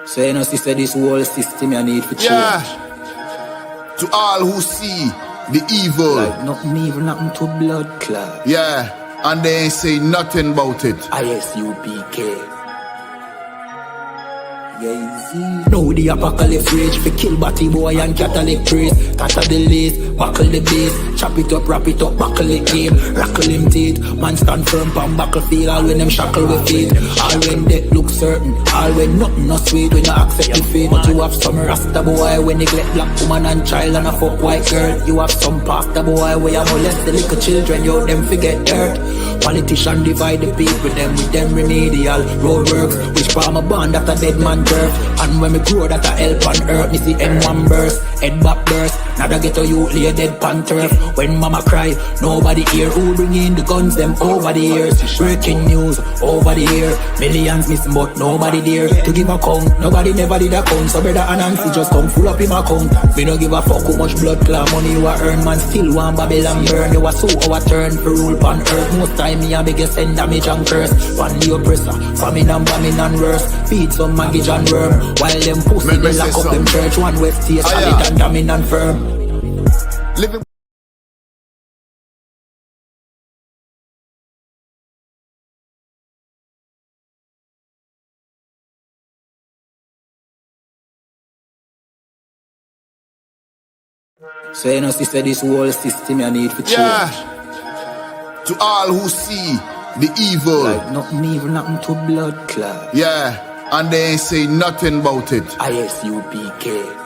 So you know, sister, this whole system you need for change. Yeah. To all who see the evil. Like nothing evil, nothing to blood clot. Yeah. And they ain't say nothing about it. ISUPK. Now the apocalypse rage for kill batty boy and Catholic priest. Cut the lace, buckle the base. Chop it up, wrap it up, buckle the game. Rackle him teeth, man stand firm pan battlefield. All when them shackle with feet. All when death look certain. All when nothing not sweet when you accept the fate. But you have some rasta boy when neglect black woman and child and a fuck white girl. You have some pastor boy where you molest the little children. You them forget dirt. Politician divide the people with them remedial roadworks. Which farm a band that a dead man turf. And when me grow that a help on earth, me see M1 burst, head back burst. Now they get a youth lay dead pan turf. When mama cry, nobody hear. Who bring in the guns, them over the years. Breaking news, over the year. Millions missing but nobody there to give a count. Nobody never did a count. So brother and Nancy just come full up in my account. Me no give a fuck how much blood clot money you a earn. Man still want Babylon burn. You a so our turn for rule pan earth. Most time me a beg you send damage and curse. Pan the oppressor, famine and bombing and worse. Feed some maggot and worm. While them pussy they lock up them church. One west stay solid and damning and firm. Living So you know, sister, this whole system you need for change. Yeah. To all who see the evil. Like nothing evil, nothing to blood clot. Yeah. And they ain't say nothing about it. ISUPK.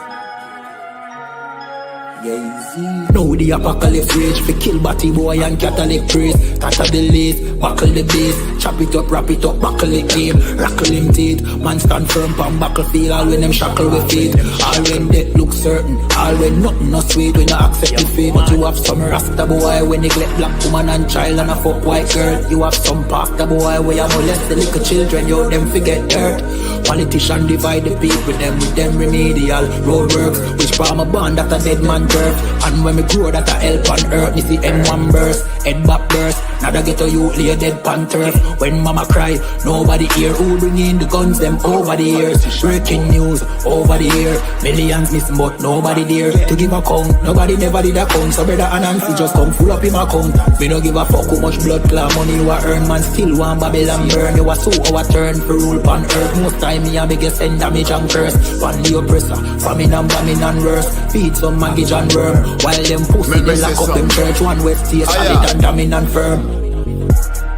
Now the apocalypse rage for kill batty boy and Catholic priest. Cut the lace, buckle the base. Chop it up, wrap it up, buckle the game. Rackle him teeth, man stand firm pan battlefield. All when them shackle with feet. All when death look certain. All when nothing not sweet when you accept the fate. But you have some rasta boy when neglect black woman and child and a fuck white girl. You have some pastor boy where you molest the little children. You them forget dirt. Politician divide the people with them remedial roadworks. Which farm a band that a dead man turf. And when me grow that a help on earth, me see M1 burst, head back burst. Now they get a youth lay dead pan turf. When mama cry, nobody hear. Who bring in the guns, them over the years. Breaking news, over the year. Millions missing but nobody there to give a count. Nobody never did a count. So brother and Nancy just come full up in my account. Me no give a fuck how much blood clot money you a earn. Man still want Babylon burn. You a so our turn for rule pan earth. Most time me a beg you send damage and curse. Pan the oppressor, famine and bombing and worse. Feed some maggot and worm. While them pussy they lock up them church. One west stay solid and damning and firm.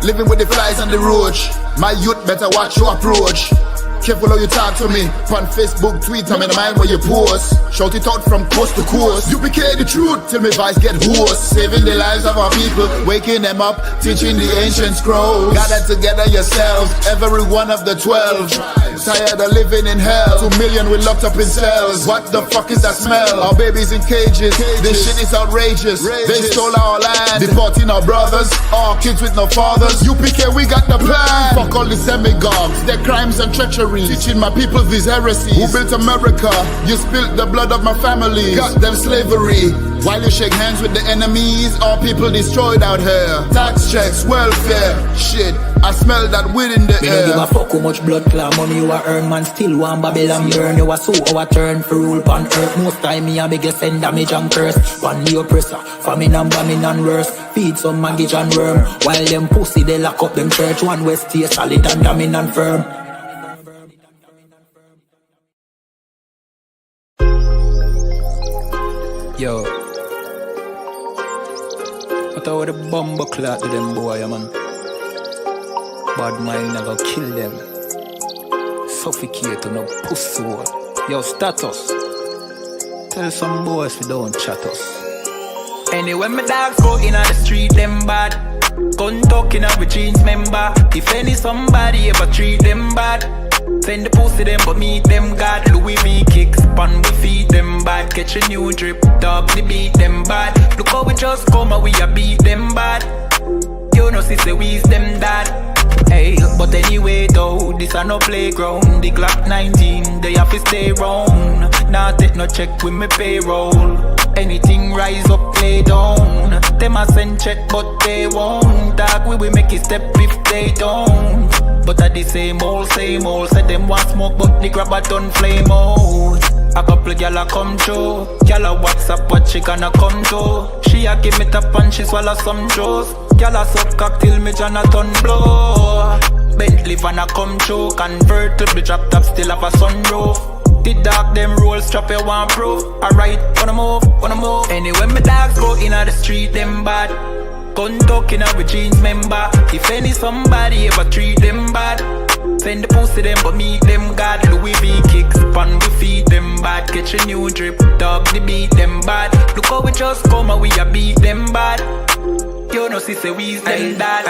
Living with the flies on the roach. My youth better watch your approach. Careful how you talk to me. On Facebook, Twitter, me the mind where you post. Shout it out from coast to coast. You became the truth till me voice get hoarse. Saving the lives of our people, waking them up, teaching the ancient scrolls. Gather together yourselves, every one of the 12. Tired of living in hell. 2 million we locked up in cells. What the fuck is that smell? Our babies in cages. This shit is outrageous. They stole our land, deporting our brothers, our kids with no fathers. UPK, we got the plan. Fuck all the demagogues, their crimes and treachery. Teaching my people these heresies. Who built America? You spilled the blood of my family. Got them slavery. While you shake hands with the enemies, all people destroyed out here. Tax checks, welfare, shit. I smell that weed in the air. Me no give a fuck how much blood clot money you a earn. Man still want Babylon burn. You a so our turn for rule pan earth. Most time me a beg you send damage and curse. Pan the oppressor, famine and bombing and worse. Feed some maggot and worm. While them pussy they lock up them church. One west stay solid and damning and firm. Yo, what about the bomber clot to them boy, man? Bad mind never kill them. Suffocate to no pussy. Yo, status. Tell some boys we don't chat us. Anyway, my dogs go in on the street, them bad. Gun talking up with jeans member. If any somebody ever treat them bad, send the pussy them but meet them God. Louis V kicks, pan we feed them bad. Catch a new drip, doubly beat them bad. Look how we just come and we a beat them bad. You know sister we's them dad. Hey, but anyway though, this a no playground. The Glock 19, they have to stay round. Nah take no check with me payroll. Anything rise up, play down. them a send check, but they won't. Dog, we will make it step if they don't. But at the same old, said them want smoke, but the grab a done flame out. A couple gyal a come through, gyal a WhatsApp what she gonna come to. She a give me tap and she swallow some juice. Gyal a suck cock till me Jonathan blow. Bentley van a come through, convertible drop top still have a sunroof. The dog them roll strap you want proof. Alright, wanna move. Anyway me dogs go inna the street them bad. Gun talking with jeans member. If any somebody ever treat them bad, send the pussy them but meet them God. Louis V kicks pan we feed them bad. Catch a new drip, dog the beat them bad. Look how we just come and we a beat them bad. You know see say we's them that.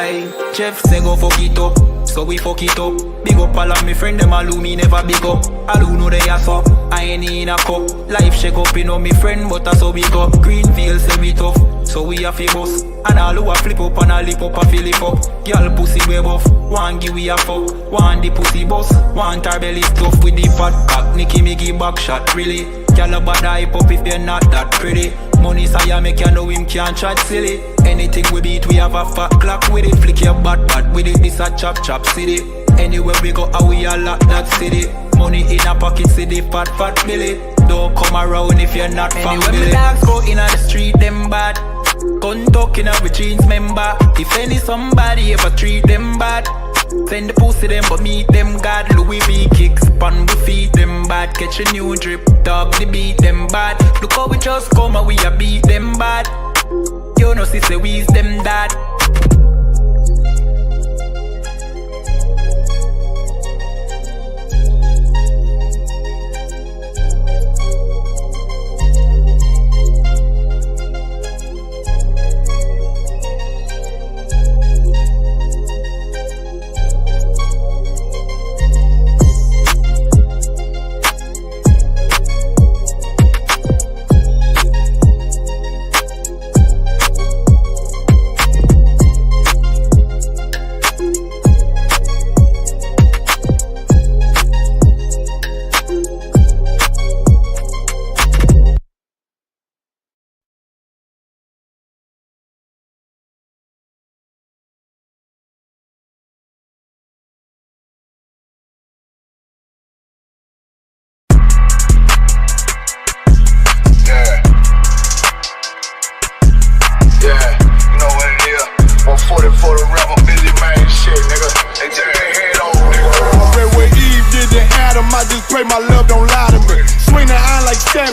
Jeff say go fuck it up, so we fuck it up. Big up all of me friend them all who me never big up. All who know they ass up, I ain't in a cup. Life shake up, you know me friend but that's how we go. Greenfield say we tough, so we a fi bust. And all who a flip up and a lip up a fill it up. Girl pussy way buff, one give we a fuck. One the pussy boss, one tar belly stuff with the fat cock. Nicky me give back shot really. Girl a bad hype up if you're not that pretty. Money say make you know him can't chat silly. Anything we beat we have a fat clock with it. Flick your bad with it, this a chop city. Anywhere we go we a lock that city. Money in a pocket city, fat Billy. Don't come around if you're not family. Anyway me dogs go in the street them bad. Gun talking with jeans member. If any somebody ever treat them bad, send the pussy them but meet them God. Louis V kicks pan we feed them bad. Catch a new drip, dog the beat them bad. Look how we just come and we a beat them bad. You know see say we's them dad.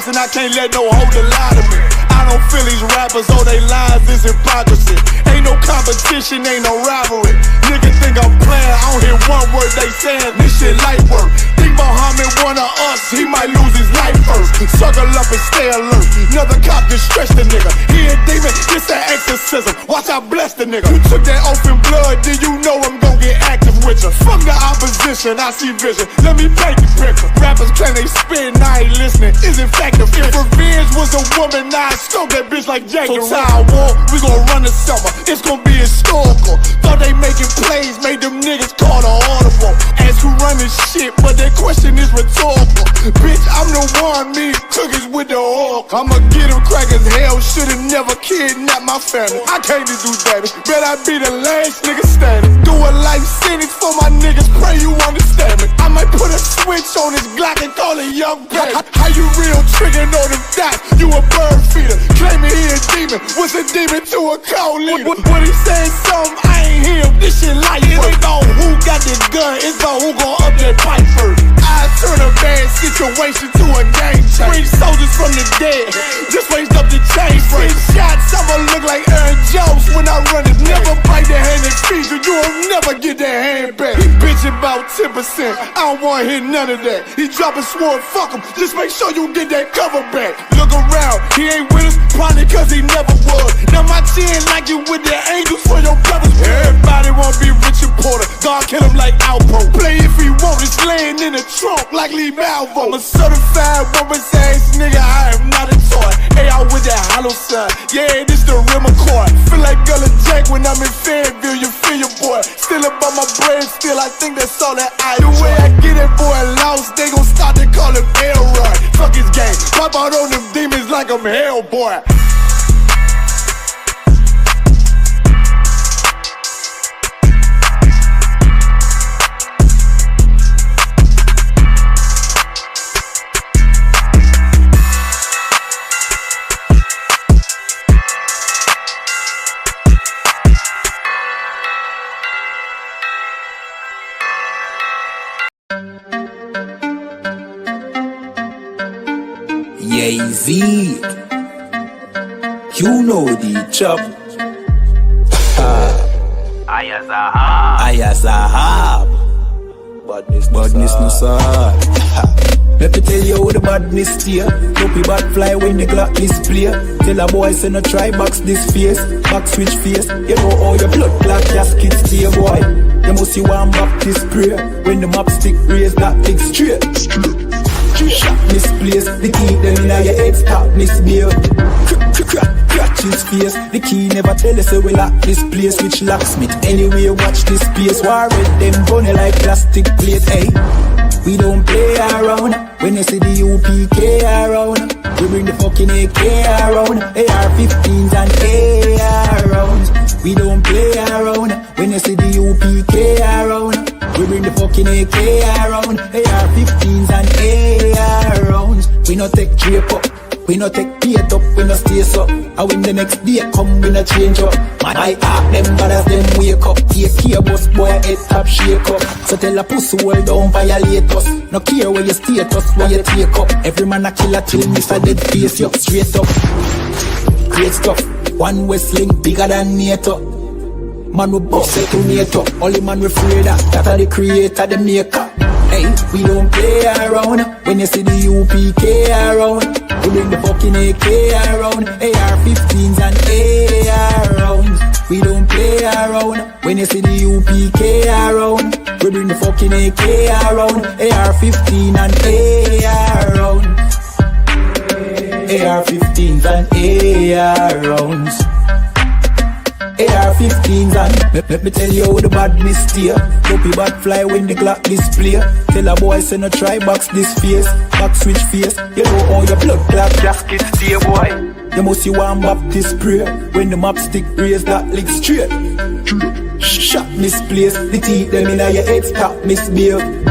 And I can't let no hoe to lie to me. I don't feel these rappers, oh they lies is hypocrisy. Ain't no competition, ain't no rivalry. Niggas think I'm playing, I don't hear one word they saying. This shit light work. Think Muhammad one of us, he might lose his life first. Circle up and stay alert. Another cop just stretch the nigga. He a demon, it's an exorcism. Watch I bless the nigga. You took that oath in blood, then you know I'm gon' get active with you. From the opposition, I see vision. Let me paint the picture. Rappers claim they spit, and I ain't listening. Is it fact if revenge was a woman, now I scope that bitch like Jake. So Tower War, we gon' run the summer. It's gon' be historical. Thought they making plays, made them niggas call the audible. Ask who run this shit, but that question is rhetorical. Bitch, I'm the one, me cookies with the oil. I'ma get them crackers, hell should've never kidnapped my family. I can't do damage, bet I be the last nigga standing. Do a life sentence for my niggas, pray you understand me. I might put a switch on this Glock and call it young baby. How you real trigger know them dots? You a bird feeder, claiming he a demon. What's a demon to a cold leader? What he saying something, I ain't hear him. This shit light. It ain't about who got the gun, it's about who gon' up that fight first. I turn a bad situation to a game changer. Bring soldiers from the dead, just raised up the chain frame. Shots, I'ma look like Aaron Jones when I run it. Never bite the hand that feeds you, you'll never get that hand back. He bitch about 10%, I don't wanna hear none of that. He dropping sword, fuck him, just make sure you get that cover back. Look around, he ain't with us, probably cause he never was. Now my chin like you with the angels for your brothers. Everybody wanna be Richard Porter, God kill him like Alpo. Play if he want, it's laying in the trunk like Lee Malvo. I'm a certified woman's ass nigga, I am not a toy. Hey, out with that hollow sign, yeah, this the rim accord. Feel like Gullah Jack when I'm in Fayetteville, you feel your boy. Still about my brain, still I think that's all that I do. The way I get that boy lost, they gon' start to call him Elroy. Fuck his game, pop out on them demons like I'm Hellboy. AZ. You know the chop. Ayazahab. Badness no sir. Let me tell you how the badness steer. Dopey bad fly when the clock display. Tell a boy say no try box this face. Back switch face. You know how your blood clot casket stay boy. You must see one Baptist prayer. When the map stick raise that big straight. Shot misplaced. The key them in your head stop misbehaved. Crack his face. The key never tell us so we lock this place. Which locksmith anyway watch this space. War with them bunny like plastic plate. Hey, we don't play around. When you see the UPK around, we bring the fucking AK around. AR-15s and AR rounds. We don't play around. When you see the UPK around, we bring the fucking AK around. AR-15s and AR rounds. We no take drape up. We no take beat up, we no stay so. And when the next day come, we no change up. Man, I act them bad as them wake up. Take care, boss boy, head top shake up. So tell a pussy hold down, violate us. No care where you status, where you take up. Every man a killer till miss a dead face, you straight up. Great stuff, one Westling bigger than NATO. Man we boss it to NATO. Only man we afraid that are the creator, the maker. Hey, we don't play around. When you see the UPK around, we bring the fucking AK around. AR-15s and AR rounds. We don't play around. When you see the UPK around, we bring the fucking AK around. AR-15 and AR rounds. AR-15s and AR rounds. AR-15s and let me tell you how the badness steer. Dopey bad fly when the clock display. Tell a boy say no try box this face. Back switch face. You know how your blood clot gasket stay boy. You must see one Baptist prayer. When the map stick raise that lick straight. Shot misplaced. The teeth them in your head stop misbehaved.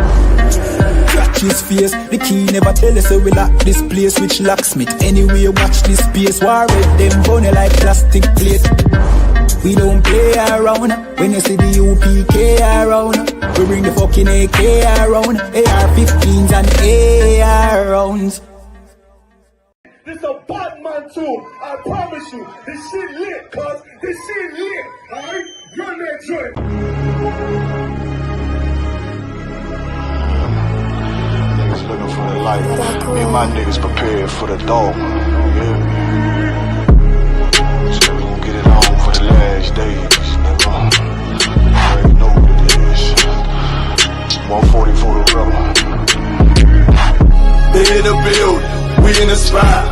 Crack his face. The key never tell us so we lock this place. Which locksmith anyway watch this space. War with them bunny like plastic plate. We don't play around. When you see the UPK around, we bring the fucking AK around. AR-15s and AR rounds. This a Batman tune, I promise you. This shit lit, cuz. This shit lit, alright? Run that joint. Niggas looking for the light. Me and my niggas prepared for the dog. Yeah. So we gon' get it on for the last days, nigga. I already know what it is. 140 for the rubber. They in the building, we in the spot.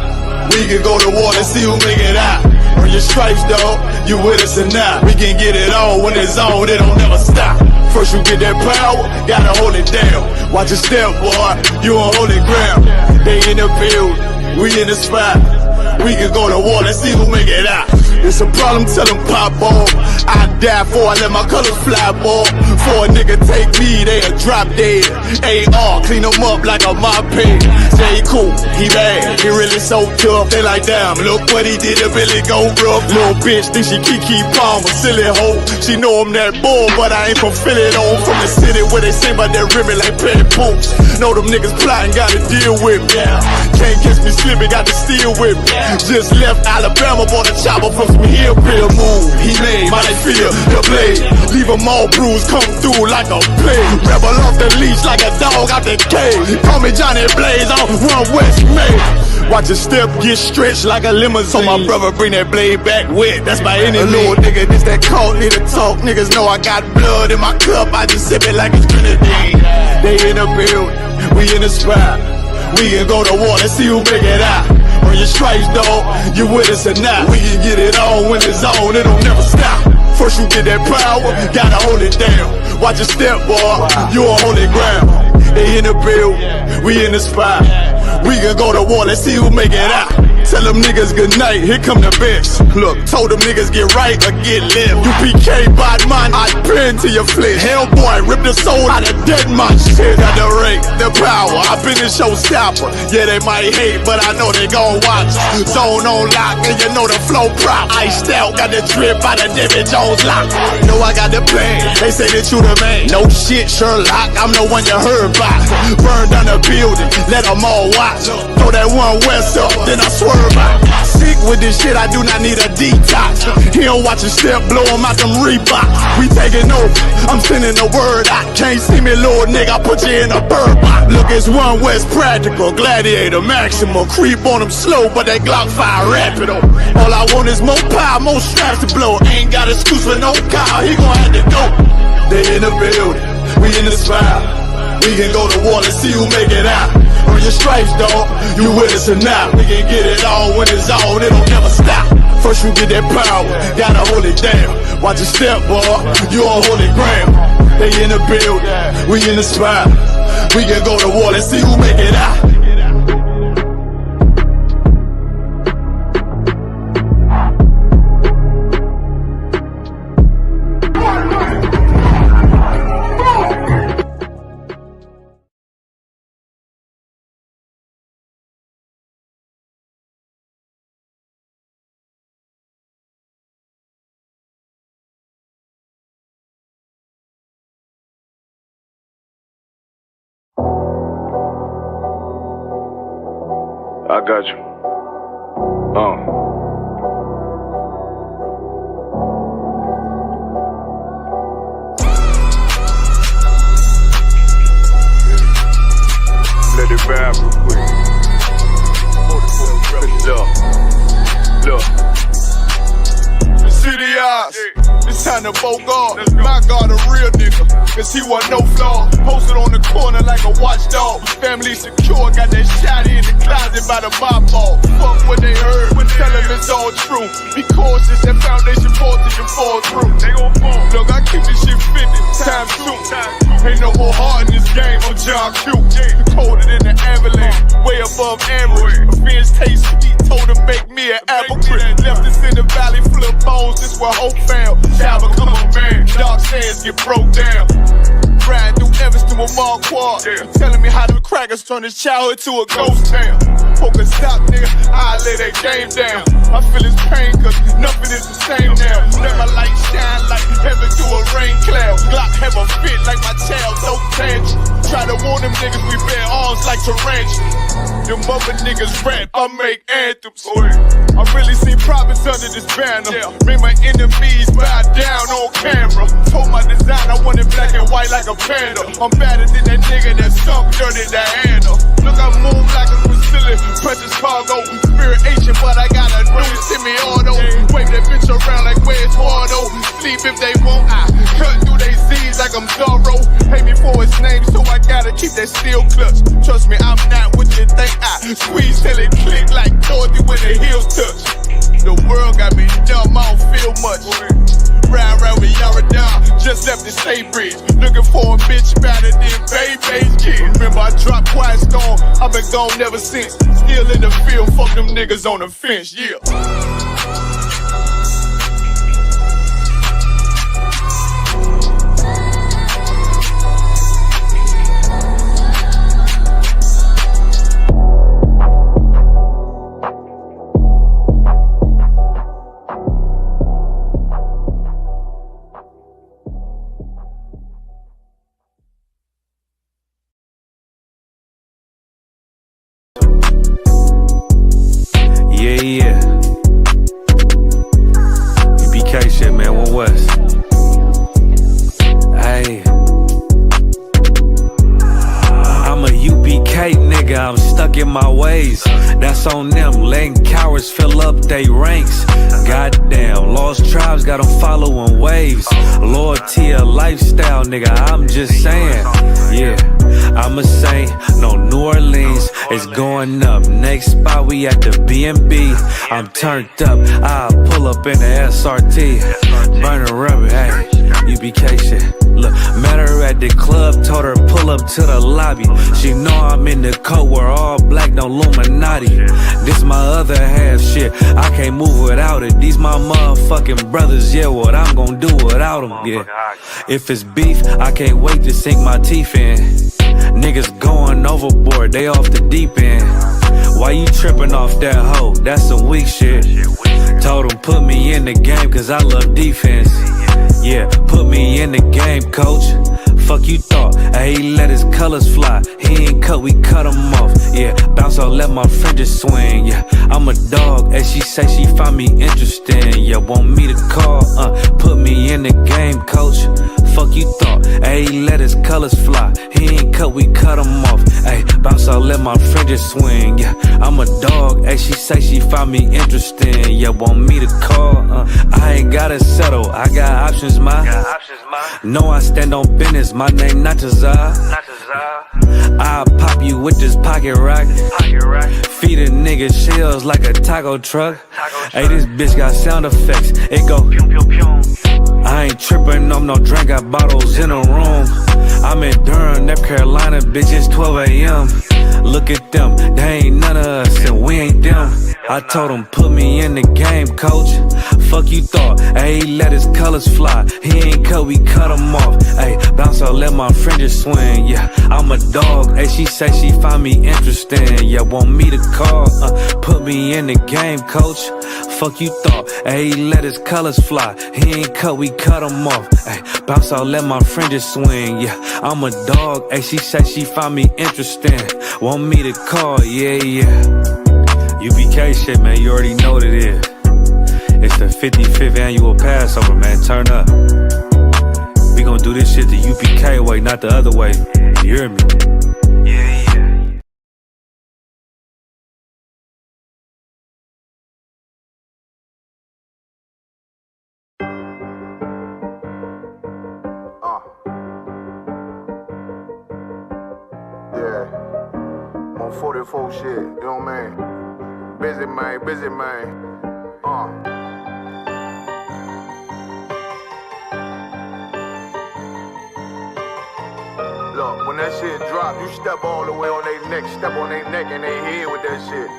We can go to war and see who make it out. Earn your stripes, dog, you with us or not. We can get it on when it's on, it don't never stop. First you get that power, gotta hold it down. Watch your step, boy, you on holy ground. They in the building, we in the spot. We can go to war, let's see who make it out. It's a problem, tell them pop off. I die for, I let my colors fly, boy. For a nigga take me, they'll drop dead. AR, clean them up like a mop pig. Say he cool, he bad, he really so tough. They like, damn, look what he did to Billy go rough. Little bitch, think she Kiki Palmer, silly hoe. She know I'm that bull, but I ain't from Philly though. From the city where they sing about that ribbon like Penny Poops. Know them niggas plotting, gotta deal with me. Can't catch me slipping, got to steal with me. Just left Alabama, bought a chopper from some hillbilly move. He made, my they feel the blade. Leave them all bruised, come through like a plague. Rebel off the leash like a dog out the cage. Call me Johnny Blaze on One West May. Watch your step get stretched like a limousine. So my brother bring that blade back wet, that's my enemy. A little nigga, this that cult, need to talk. Niggas know I got blood in my cup, I just sip it like it's grenadine. They in the building, we in the spot. We can go to war, let's see who make it out. Earn your stripes, dog, you with us or not. We can get it on when it's on, it'll never stop. First you get that power, gotta hold it down. Watch your step, boy, you on holy ground. They in the building, we in the spot. We can go to war, let's see who make it out. Tell them niggas good night, here come the bitch. Look, told them niggas get right or get left. You PK bad man, I been to your flesh. Hellboy, rip the soul out of dead man. Shit, got the rate, the power, I been the showstopper. Yeah, they might hate, but I know they gon' watch. Zone on lock, and you know the flow prop. Iced out, got the drip out of David Jones lock. Know I got the plan, they say that you the man. No shit, Sherlock, I'm the one you heard about. Burn down the building, let them all watch. Throw that one west up, then I swerve out. Sick with this shit, I do not need a detox. He don't watch a step, blow him out them Reeboks. We taking over, I'm sending the word out. Can't see me, little nigga, I put you in a bird box. Look, it's one West practical, gladiator, maximal. Creep on them slow, but that Glock fire rapido. All I want is more power, more straps to blow. Ain't got excuse for no car, he gon' have to go. They in the building, we in the spot. We can go to war and see who make it out. Earn your stripes, dog, you with us or not. We can get it all when it's on, it don't never stop. First you get that power, gotta hold it down. Watch your step, boy, you on holy ground. They in the building, we in the spot. We can go to war and see who make it out. I got you. Let it vibe real quick. Look. City eyes, it's time to Bogart. My God, a real nigga, cause he wasn't no flaw. Posted on the corner like a watchdog. Family secure, got that shot in the closet by the mob ball. Fuck what they heard, tell them it's all true. Be cautious, that foundation falls till you fall through. They gon' fall. Look, I keep this shit 50 times 2. Ain't no more heart in this game, I'm John Q. Colder than the avalanche, way above average. A fiend's taste sweet, told him make me an apple crisp. Left us in the valley full of bones, this where hope found. Java, come on, man, dark sands get broke down. Riding through Evanston with Mark Quad. Telling me how the crackers turn his childhood to a ghost town. Poke a stop, nigga, I lay that game down. I feel his pain, cause nothing is the same now. Let my light shine like heaven through a rain cloud. Glock have a fit like my child, no tangent. Try to warn them niggas, we bear arms like tarantulas. Them other niggas rap, I make anthems. I really see profits under this banner. Make my enemies bow down on camera. Told my design I wanted black and white like a panda. I'm better than that nigga that sunk dirty Diana. Look, I move like a Brazilian, precious cargo. Spirit Asian, but I got a new semi-auto. Wave that bitch around like where's Wardo. Sleep if they won't, I cut through they Z's like I'm Zorro. Pay me for his name, so I gotta keep that steel clutch. Trust me, I'm not what you think. I squeeze till it click like Dorothy when the heels touch. The world got me dumb, I don't feel much. Ride around with Yara down, just left the state bridge. Looking for a bitch better than Baby's kid. Remember I dropped Quiet Storm, I've been gone never since. Still in the field, fuck them niggas on the fence, yeah. Yeah. UBK shit, man, one West. Hey. I'm a UBK nigga, I'm stuck in my ways. That's on them, letting cowards fill up they ranks. Goddamn, lost tribes got them following waves. Loyalty a lifestyle, nigga, I'm just saying. Yeah. I'm a saint, no New Orleans. It's going up. Next spot, we at the B&B. I'm turned up, I'll pull up in the SRT. Burn a rubber, hey, UBK shit. Look, met her at the club, told her pull up to the lobby. She know I'm in the coat, we're all black, no Illuminati. This my other half shit, I can't move without it. These my motherfucking brothers, yeah, what I'm gonna do without them, yeah. If it's beef, I can't wait to sink my teeth in. Niggas going overboard, they off the deep end. Why you tripping off that hoe? That's some weak shit. Told him put me in the game cause I love defense. Yeah, put me in the game, coach. Fuck you thought, he let his colors fly. He ain't cut, we cut him off. Yeah, bounce out, let my fringes swing. Yeah, I'm a dog, and she say she find me interesting. Yeah, want me to call, put me in the game, coach. Fuck you thought, he let his colors fly. He ain't cut, we cut him off. Ay, bounce out, let my fringes swing. Yeah, I'm a dog, and she say she find me interesting. Yeah, want me to call, I ain't gotta settle, I got options, ma. No, I stand on business, my name not Tazar. I'll pop you with this pocket rock. Feed a nigga shells like a taco truck. Hey, this bitch got sound effects, it go pew pew pew. I ain't trippin', I'm no drink, got bottles in a room. I'm in Durham, North Carolina, bitch, it's 12 a.m. Look at them, they ain't none of us and we ain't them. I told him put me in the game, coach. Fuck you thought, he let his colors fly. He ain't cut, we cut him off. Ay, bounce out, let my fringes swing. Yeah, I'm a dog, she say she find me interesting. Yeah, want me to call, put me in the game, coach. Fuck you thought, he let his colors fly. He ain't cut, we cut him off. Ay, bounce out, let my fringes swing. Yeah, I'm a dog, she say she find me interesting. Want me to call, yeah, yeah. UBK shit, man, you already know what it is. It's the 55th annual Passover, man, turn up. We gon' do this shit the UBK way, not the other way. You hear me? Yeah, yeah. Yeah. On 44 shit, you know what I mean? Busy man, busy man. Look, when that shit drop, you step all the way on their neck, step on their neck and they head with that shit.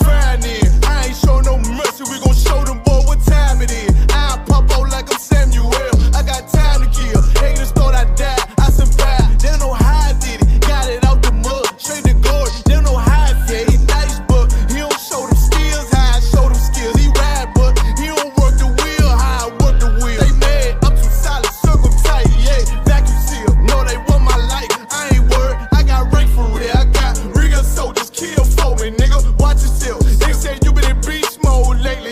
Fine in, I ain't show no mercy, we gon' show them boy what time it is. I pop out like I'm Samuel, I got time to kill. Haters thought I died, I survived. They don't know how I did it, got it out the mud, straight to glory. They don't know how I feel, he nice but he don't show them skills, how I show them skills. He ride but he don't work the wheel, how I work the wheel. They mad, I'm too solid, circle tight, yeah, vacuum seal. No, they want my life, I ain't worried, I got rank for real. I got real soldiers, kill for me, nigga, watch yourself. They say you been in beast mode lately.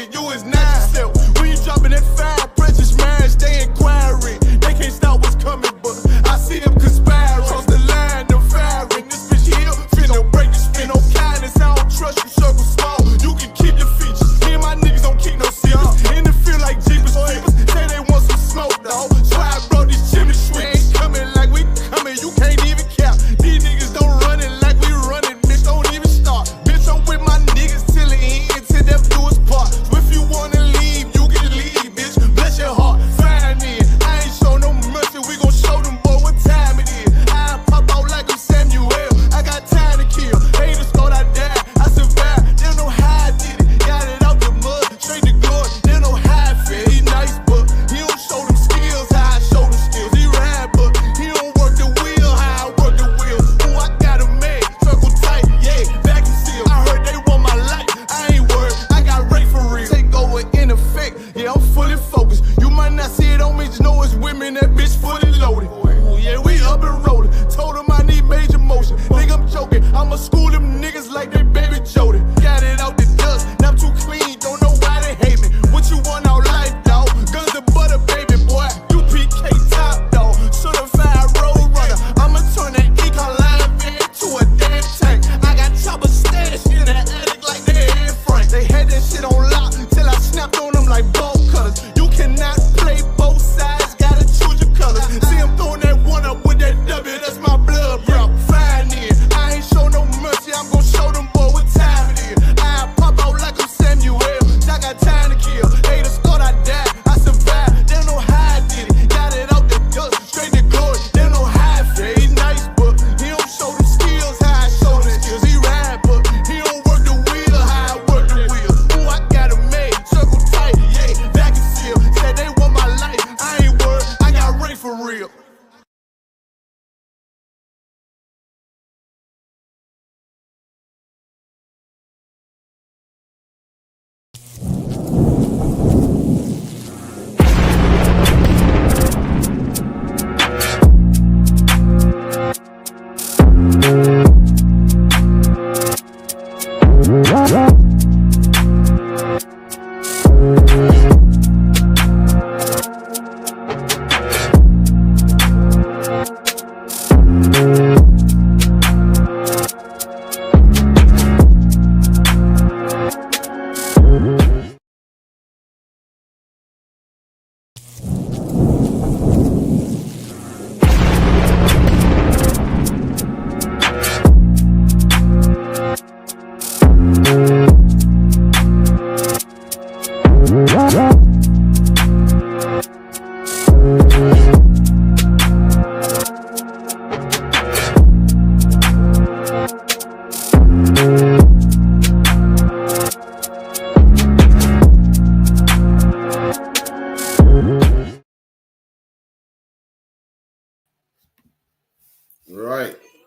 Right.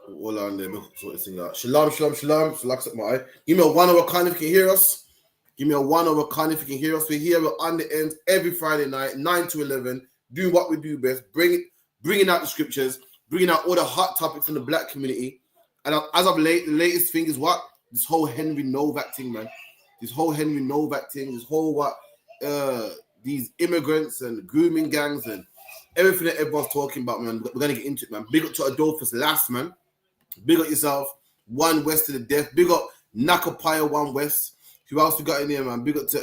Hold on there. Look, sort this thing out. Shalom, shalom, shalom. Shalak my eye. Give me a 1 hour kind if you can hear us. Give me a 1 hour kind if you can hear us. We're here on the end every Friday night, 9 to 11, doing what we do best, bringing out the scriptures, bringing out all the hot topics in the black community. And as of late, the latest thing is what? This whole Henry Novak thing, man. This whole Henry Novak thing, this whole these immigrants and grooming gangs and everything that everyone's talking about, man. We're going to get into it, man. Big up to Adolphus last, man. Big up yourself. One West to the death. Big up Nakapaya, One West. Who else we got in here, man? Big up to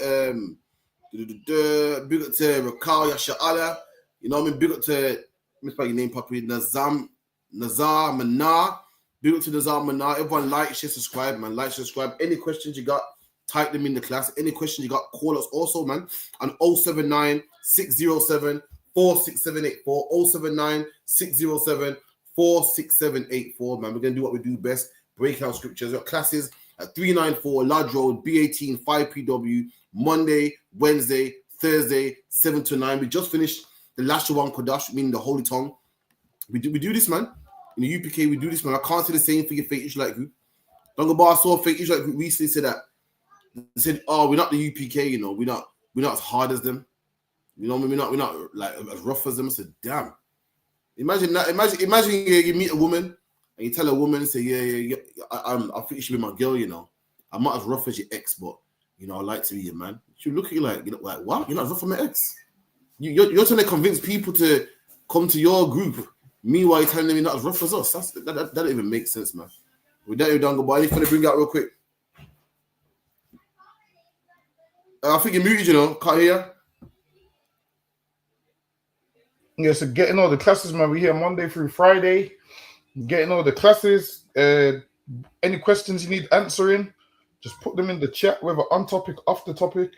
Rakal Yasha'ala. You know what I mean? Big up to, let me spell your name properly, Nazar Manar. Big up to Nazar Manar. Everyone like, share, subscribe, man. Like, subscribe. Any questions you got, type them in the class. Any questions you got, call us also, man. On 079 607 46784, 079 607 46784, man. We're going to do what we do best, break out scriptures. We've got classes at 394 Lodge Road, B18, 5PW, Monday, Wednesday, Thursday, 7 to 9. We just finished the Lashawan Kodash, meaning the Holy Tongue. We do this, man. In the UPK, we do this, man. I can't say the same for your fake Israelite group. Dungabar saw a fake Israelite group recently say that. They said, oh, we're not the UPK, you know. We're not as hard as them. You know what I mean? We're not like as rough as them. I said, damn. Imagine that. Imagine you meet a woman and you tell a woman, say, yeah, I think you should be my girl, you know. I'm not as rough as your ex, but, you know, I like to be your man. She'll look at you like, you know, like, what? You're not as rough as my ex? You're trying to convince people to come to your group. Meanwhile, you're telling them you're not as rough as us. That don't even make sense, man. With that, you're done, go by. Anything to bring out real quick? I think you're muted, you know. Can't hear you. Yeah, so getting all the classes, man. We're here Monday through Friday. Getting all the classes. Any questions you need answering, just put them in the chat, whether on topic, off the topic.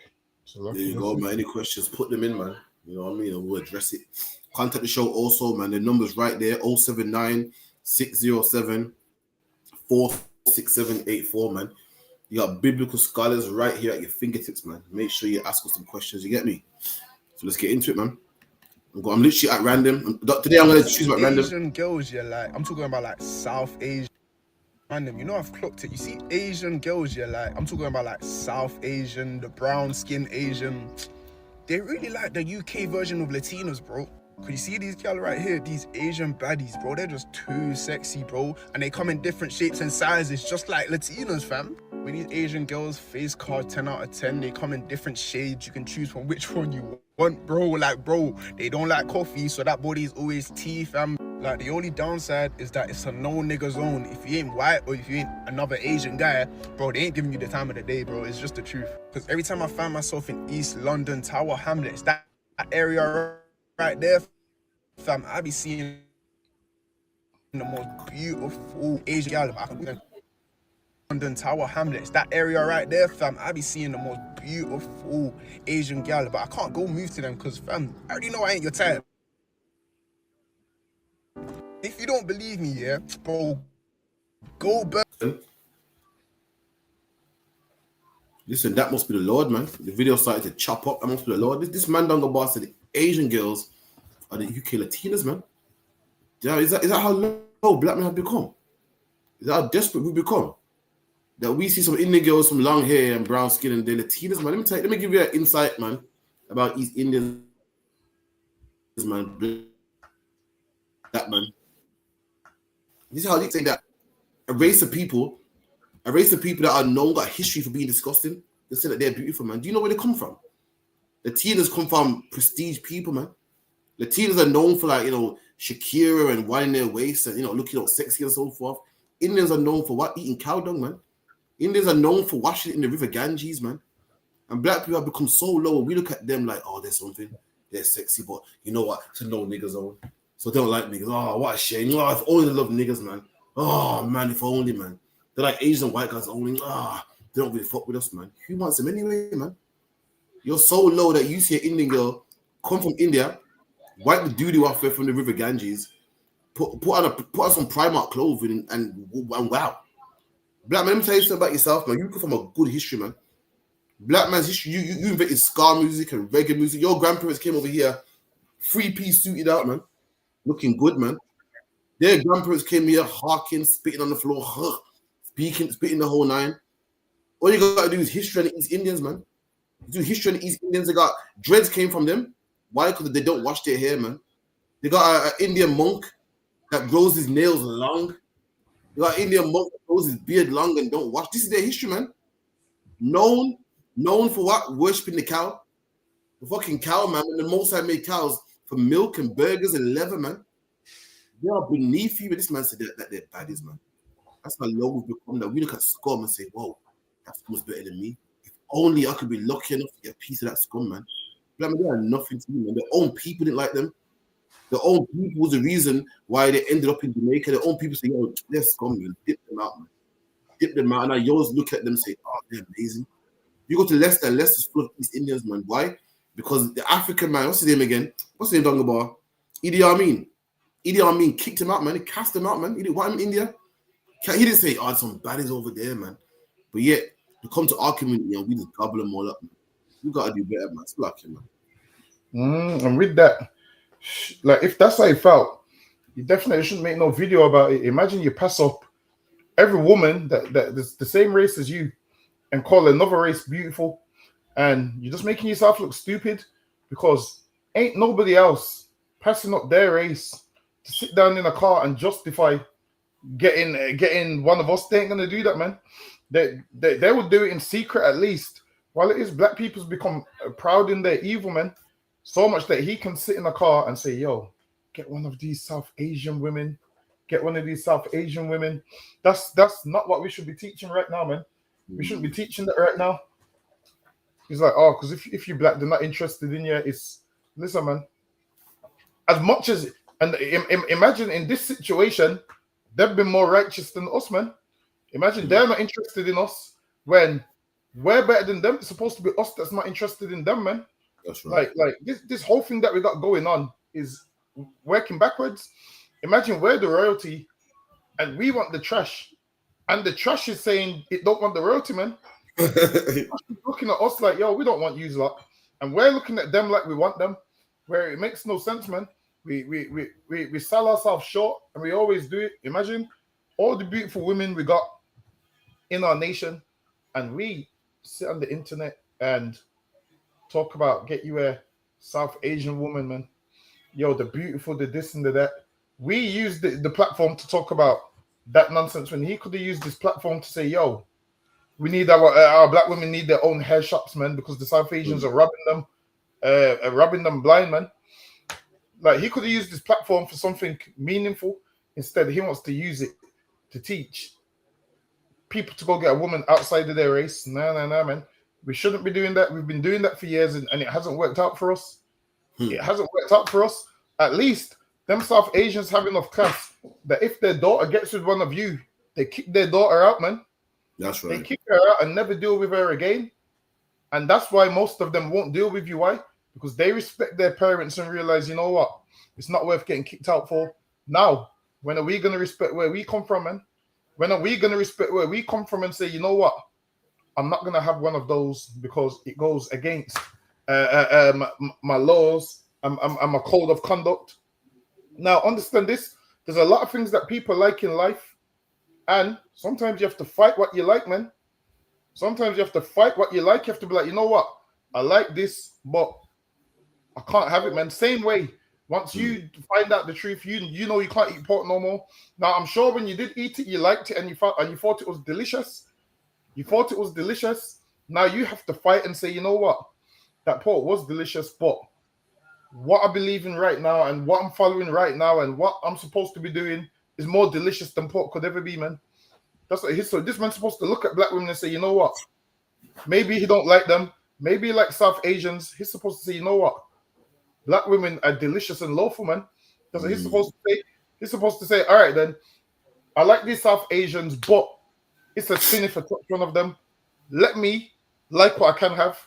So there you go, man. Any questions, put them in, man. You know what I mean? And we'll address it. Contact the show also, man. The number's right there, 079 607 46784, man. You got biblical scholars right here at your fingertips, man. Make sure you ask us some questions. You get me? So let's get into it, man. I'm literally at random. Today I'm going to choose at random. Asian girls, yeah, like, I'm talking about like South Asian. Random, you know, I've clocked it. You see Asian girls, yeah, like, I'm talking about like South Asian, the brown skin Asian. They really like the UK version of Latinos, bro. Cause you see these girls right here, these Asian baddies, bro, they're just too sexy, bro. And they come in different shapes and sizes, just like Latinos, fam. When these Asian girls, face card 10 out of 10, they come in different shades. You can choose from which one you want, bro. Like, bro, they don't like coffee, so that body is always tea, fam. Like, the only downside is that it's a no nigga zone. If you ain't white or if you ain't another Asian guy, bro, they ain't giving you the time of the day, bro. It's just the truth. Because every time I find myself in East London, Tower Hamlets, that area right there, fam, I be seeing the most beautiful Asian gal. London Tower Hamlets, that area right there, fam, I be seeing the most beautiful Asian gal, but I can't go move to them because, fam, I already know I ain't your type. If you don't believe me, yeah, bro, go back. Listen, that must be the Lord, man. The video started to chop up. That must be the Lord. This man done the boss said the Asian girls are the UK Latinas, man. Yeah, is that how low black men have become? Is that how desperate we become? That we see some Indian girls from long hair and brown skin and they're Latinas, man. Let me give you an insight, man, about East Indians, man. That man. This is how they say that a race of people that are known, got a history for being disgusting. They say that they're beautiful, man. Do you know where they come from? Latinas come from prestige people, man. Latinas are known for, like, you know, Shakira and winding their waist and, you know, looking all sexy and so forth. Indians are known for what? Eating cow dung, man. Indians are known for washing it in the river Ganges, man. And black people have become so low. We look at them like, oh, there's something. They're sexy, but you know what? It's a no niggas zone. So they don't like niggas. Oh, what a shame. Oh, if only they love niggas, man. Oh, man, if only, man. They're like Asian white guys only. Ah, they don't really fuck with us, man. Who wants them anyway, man? You're so low that you see an Indian girl come from India, wipe the doo-doo off her from the River Ganges, put on some Primark clothing, and wow. Black man, let me tell you something about yourself, man. You come from a good history, man. Black man's history, you invented ska music and reggae music. Your grandparents came over here, 3-piece suited out, man. Looking good, man. Their grandparents came here, harking, spitting on the floor, spitting the whole nine. All you gotta do is history and East Indians, man. Do history and East Indians. They got dreads came from them. Why? Because they don't wash their hair, man. They got an Indian monk that grows his nails long. They got an Indian monk that grows his beard long and don't wash. This is their history, man. Known for what? Worshipping the cow. The fucking cow, man. And the most I made cows for milk and burgers and leather, man. They are beneath you, but this man said that they're baddies, man. That's how low we've become. That we look at scum and say, whoa, that scum's better than me. If only I could be lucky enough to get a piece of that scum, man. But I mean, they are nothing to me, man. Their own people didn't like them. Their own people was the reason why they ended up in Jamaica. Their own people say, yo, they're scum, man. Dip them out, man. Dip them out. And I always look at them and say, oh, they're amazing. You go to Leicester, Leicester's full of East Indians, man. Why? Because the African man, what's his name again? What's his name, Dongabar? Idi Amin. Idi Amin kicked him out, man. He cast him out, man. He didn't want him in India. He didn't say, oh, some baddies over there, man. But yet, to come to our community and we just gobble them all up, man. We got to do better, man. It's lucky, man. And with that, like, if that's how you felt, you definitely shouldn't make no video about it. Imagine you pass up every woman that is the same race as you and call another race beautiful, and you're just making yourself look stupid because ain't nobody else passing up their race to sit down in a car and justify getting one of us. They ain't gonna do that, man. They would do it in secret at least. While it is black people's become proud in their evil, man, so much that he can sit in a car and say, yo, get one of these South Asian women. Get one of these South Asian women. That's not what we should be teaching right now, man. We shouldn't be teaching that right now. He's like, oh, because if you're black, they're not interested in you. Listen, man. As much as, and imagine in this situation, they've been more righteous than us, man. Imagine they're not interested in us when we're better than them. It's supposed to be us that's not interested in them, man. That's right. Like this whole thing that we got going on is working backwards. Imagine we're the royalty and we want the trash. And the trash is saying it don't want the royalty, man. Looking at us like, yo, we don't want you lot. And we're looking at them like we want them, where it makes no sense, man. We sell ourselves short, and we always do it. Imagine all the beautiful women we got in our nation, and we sit on the internet and talk about get you a South Asian woman, man. Yo, the beautiful, the this and the that. We use the platform to talk about that nonsense when he could have used this platform to say, yo, we need our black women need their own hair shops, man, because the South Asians are robbing them blind, man. Like, he could have used this platform for something meaningful. Instead, he wants to use it to teach people to go get a woman outside of their race. No, man. We shouldn't be doing that. We've been doing that for years, and it hasn't worked out for us. It hasn't worked out for us. At least them South Asians have enough class that if their daughter gets with one of you, they kick their daughter out, man. That's right. They kick her out and never deal with her again. And that's why most of them won't deal with you. Why? Because they respect their parents and realize, you know what? It's not worth getting kicked out for. Now, when are we going to respect where we come from, man? When are we going to respect where we come from and say, you know what? I'm not going to have one of those because it goes against my laws and my code of conduct. Now, understand this. There's a lot of things that people like in life. And sometimes you have to fight what you like, man. Sometimes you have to fight what you like. You have to be like, you know what? I like this, but I can't have it, man. Same way. Once you find out the truth, you know you can't eat pork no more. Now, I'm sure when you did eat it, you liked it and you thought it was delicious. You thought it was delicious. Now you have to fight and say, you know what? That pork was delicious, but what I believe in right now and what I'm following right now and what I'm supposed to be doing is more delicious than pork could ever be, man. That's what so this man's supposed to look at black women and say, you know what? Maybe he don't like them. Maybe he likes South Asians. He's supposed to say, you know what? Black women are delicious and lawful, man. That's what he's supposed to say. He's supposed to say, all right, then, I like these South Asians, but it's a sin if I touch one of them. Let me like what I can have.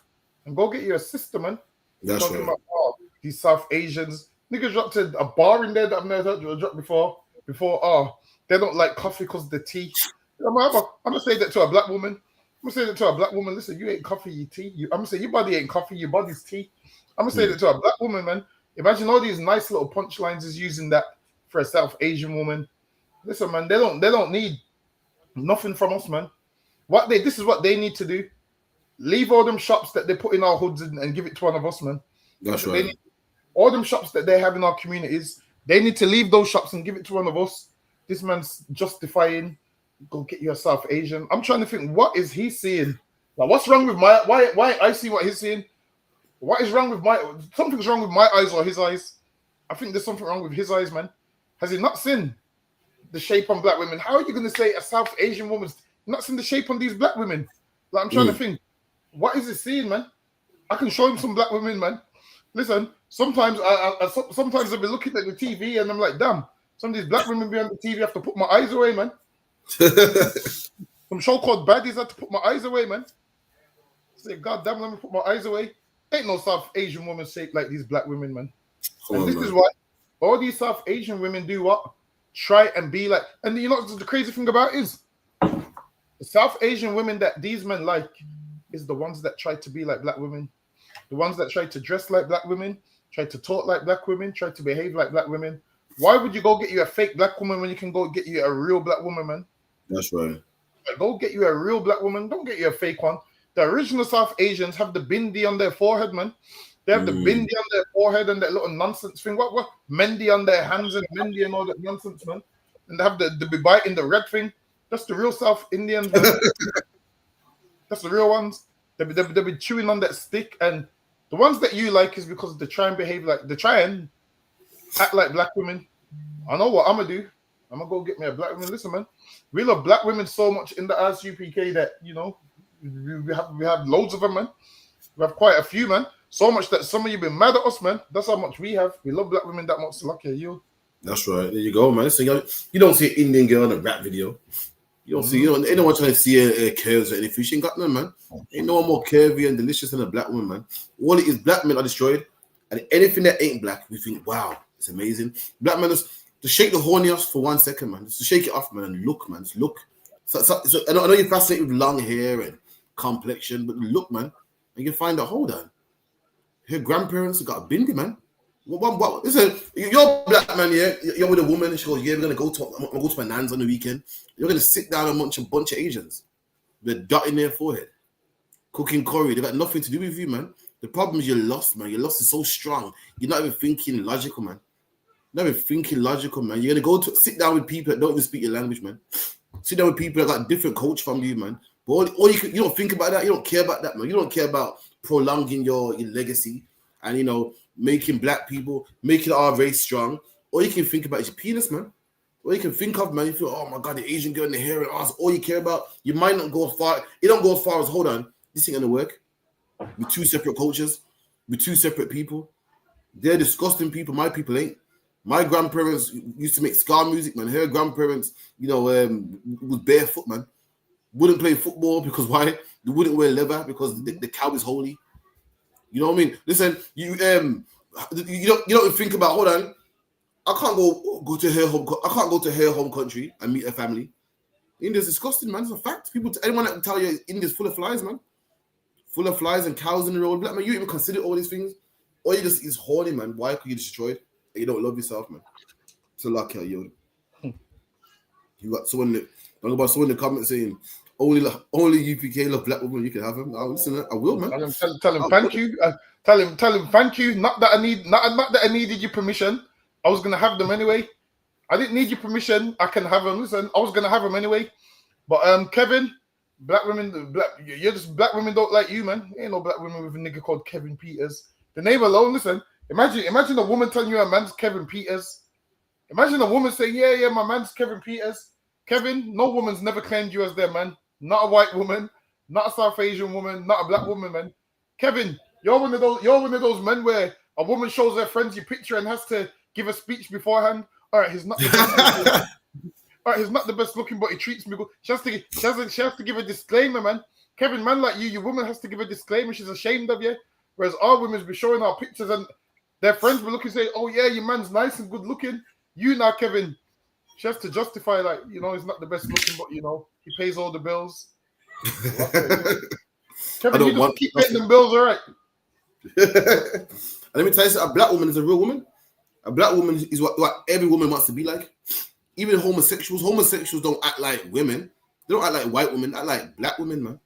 and go get you a sister, man. That's Talking right. about these South Asians. Niggas dropped a bar in there that I've never heard of drop before. They don't like coffee because of the tea. I'm gonna say that to a black woman. I'm gonna say that to a black woman. Listen, you ain't coffee, you tea. I'm gonna say your body ain't coffee, your body's tea. I'm gonna say that to a black woman, man. Imagine all these nice little punchlines is using that for a South Asian woman. Listen, man, they don't need nothing from us, man. This is what they need to do. Leave all them shops that they put in our hoods and give it to one of us, man. That's They right. need, all them shops that they have in our communities, they need to leave those shops and give it to one of us. This man's justifying, go get you a South Asian. I'm trying to think, what is he seeing? Like, what's wrong with why I see what he's seeing? What is wrong with something's wrong with my eyes or his eyes? I think there's something wrong with his eyes, man. Has he not seen the shape on black women? How are you going to say a South Asian woman's not seen the shape on these black women? Like, I'm trying to think, what is he seeing, man? I can show him some black women, man. Listen, sometimes sometimes I'll be looking at the TV and I'm like, damn, some of these black women be on the TV, I have to put my eyes away, man. Some show called Baddies, I have to put my eyes away, man. Say, God damn, let me put my eyes away. Ain't no South Asian woman shaped like these black women, man. Is why all these South Asian women do what? Try and be like, and you know what the crazy thing about is? The South Asian women that these men like is the ones that try to be like black women. The ones that try to dress like black women, try to talk like black women, try to behave like black women. Why would you go get you a fake black woman when you can go get you a real black woman, man? That's right. Go get you a real black woman. Don't get you a fake one. The original South Asians have the bindi on their forehead, man. They have the bindi on their forehead and that little nonsense thing. What? Mendi on their hands and mendi and all that nonsense, man. And they have the be biting the red thing. That's the real South Indians, man. That's the real ones. They be chewing on that stick. And the ones that you like is because they try and behave like, they try and act like black women. I know what I'm going to do. I'm going to go get me a black woman. Listen, man, we love black women so much in the RSUPK that, you know, we have loads of them, man. We have quite a few, man. So much that some of you been mad at us, man. That's how much we have. We love black women that much. Lucky you. That's right. There you go, man. So you don't see an Indian girl in a rap video. You don't see, ain't no one trying to see her curves or anything. She ain't got none, man. Ain't no one more curvy and delicious than a black woman, man. All it is, black men are destroyed. And anything that ain't black, we think, wow, it's amazing. Black men just shake the horny off for 1 second, man. Just to shake it off, man, and look, man. Just look. So I know you're fascinated with long hair and complexion, but look, man. And you can find out, hold on. Her grandparents got a bindi, man. What? Listen, you're a black man, yeah? You're with a woman, and she goes, yeah, I'm gonna go to my nan's on the weekend. You're gonna sit down and munch a bunch of Asians. They're dotting their forehead, cooking curry. They got nothing to do with you, man. The problem is you're lost, man. Your loss is so strong. You're not even thinking logical, man. You're not even thinking logical, man. You're gonna sit down with people that don't even speak your language, man. Sit down with people that got different culture from you, man. But you don't think about that. You don't care about that, man. You don't care about prolonging your legacy and, you know, making black people, making our race strong. All you can think about is your penis, man. All you can think of, man, you feel, oh my God, the Asian girl in the hair and ass. All you care about, you might not go far. It don't go as far as, hold on, this ain't gonna work. We're two separate cultures. We're two separate people. They're disgusting people. My people ain't. My grandparents used to make ska music, man. Her grandparents, you know, was barefoot, man. Wouldn't play football because why? They wouldn't wear leather because the cow is holy. You know what I mean? Listen, you don't think about. Hold on, I can't go to her home. I can't go to her home country and meet her family. India's disgusting, man. It's a fact. Anyone that can tell you India's full of flies, man. Full of flies and cows in the road. Black man, you even consider all these things, or you just is horny, man. Why could you destroy it? You don't love yourself, man. It's a luck, you. You got someone in the comments saying only UPK love black women. You can have him. I'll listen. I will, man. Tell him thank you. Tell him thank you. Not that I needed your permission. I was gonna have them anyway. I didn't need your permission. I can have them. Listen, I was gonna have them anyway. But Kevin, black women don't like you, man. Ain't no black women with a nigga called Kevin Peters. The name alone. Listen, imagine a woman telling you a man's Kevin Peters. Imagine a woman saying, yeah, my man's Kevin Peters. Kevin, no woman's never claimed you as their man. Not a white woman, not a South Asian woman, not a black woman, man. Kevin, you're one of those men where a woman shows her friends your picture and has to give a speech beforehand. All right, he's not the best looking, but he treats me good. She has to give a disclaimer, man. Kevin, man, like you, your woman has to give a disclaimer. She's ashamed of you. Whereas our women's be showing our pictures and their friends will look and say, "Oh yeah, your man's nice and good looking." You now, Kevin, she has to justify like, you know, he's not the best looking, but you know, he pays all the bills. Kevin, you just keep paying them bills, all right? And let me tell you something, a black woman is a real woman. A black woman is what every woman wants to be like. Even homosexuals don't act like women. They don't act like white women, they act like black women, man.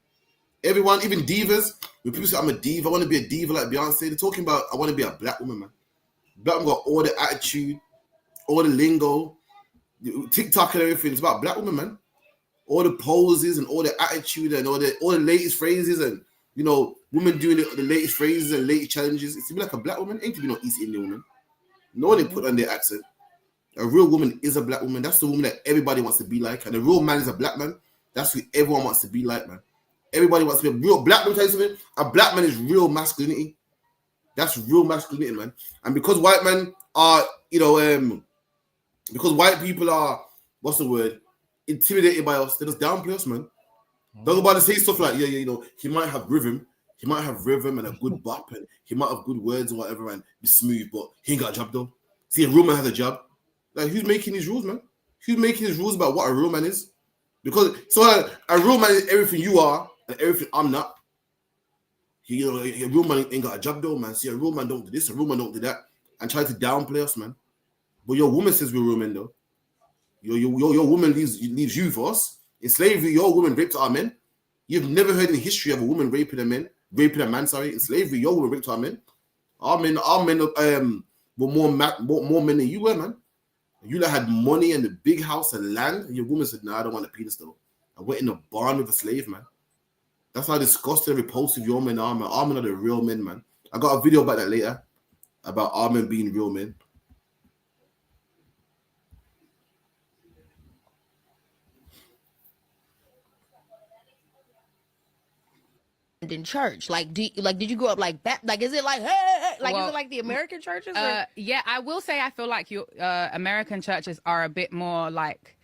Everyone, even divas, when people say I'm a diva, I want to be a diva like Beyonce, they're talking about I want to be a black woman, man. Black woman got all the attitude, all the lingo, the TikTok and everything. It's about black women, man. All the poses and all the attitude and all the latest phrases and, you know, women doing the latest phrases and latest challenges. It's to be like a black woman, ain't to be no East Indian woman. No one they put on their accent. A real woman is a black woman. That's the woman that everybody wants to be like. And a real man is a black man. That's who everyone wants to be like, man. Everybody wants to be a real black man. Tell you something. A black man is real masculinity. That's real masculinity, man. And because white men are, you know, because white people are, what's the word? Intimidated by us. They just downplay us, man. Don't nobody say stuff like, yeah, you know, he might have rhythm. He might have rhythm and a good bop and he might have good words and whatever and be smooth, but he ain't got a job though. See, a real man has a job. Like, who's making these rules, man? Who's making these rules about what a real man is? Because a real man is everything you are and everything I'm not. You know, a real man ain't got a job though, man. See, a real man don't do this, a real man don't do that, and try to downplay us, man. But your woman says we're real men though. Your woman leaves you for us. In slavery, your woman raped our men. You've never heard in history of a woman raping a man. In slavery, your woman raped our men. Our men were more men than you were, man. You like had money and a big house and land, and your woman said, "Nah, I don't want a penis though. I went in a barn with a slave, man." That's how disgusting and repulsive your men are, man. Our men are the real men, man. I got a video about that later, about our men being real men. In church, like, did you grow up like that? Like, is it like, hey, like, Well, is it like the American churches? Yeah, I will say I feel like American churches are a bit more like,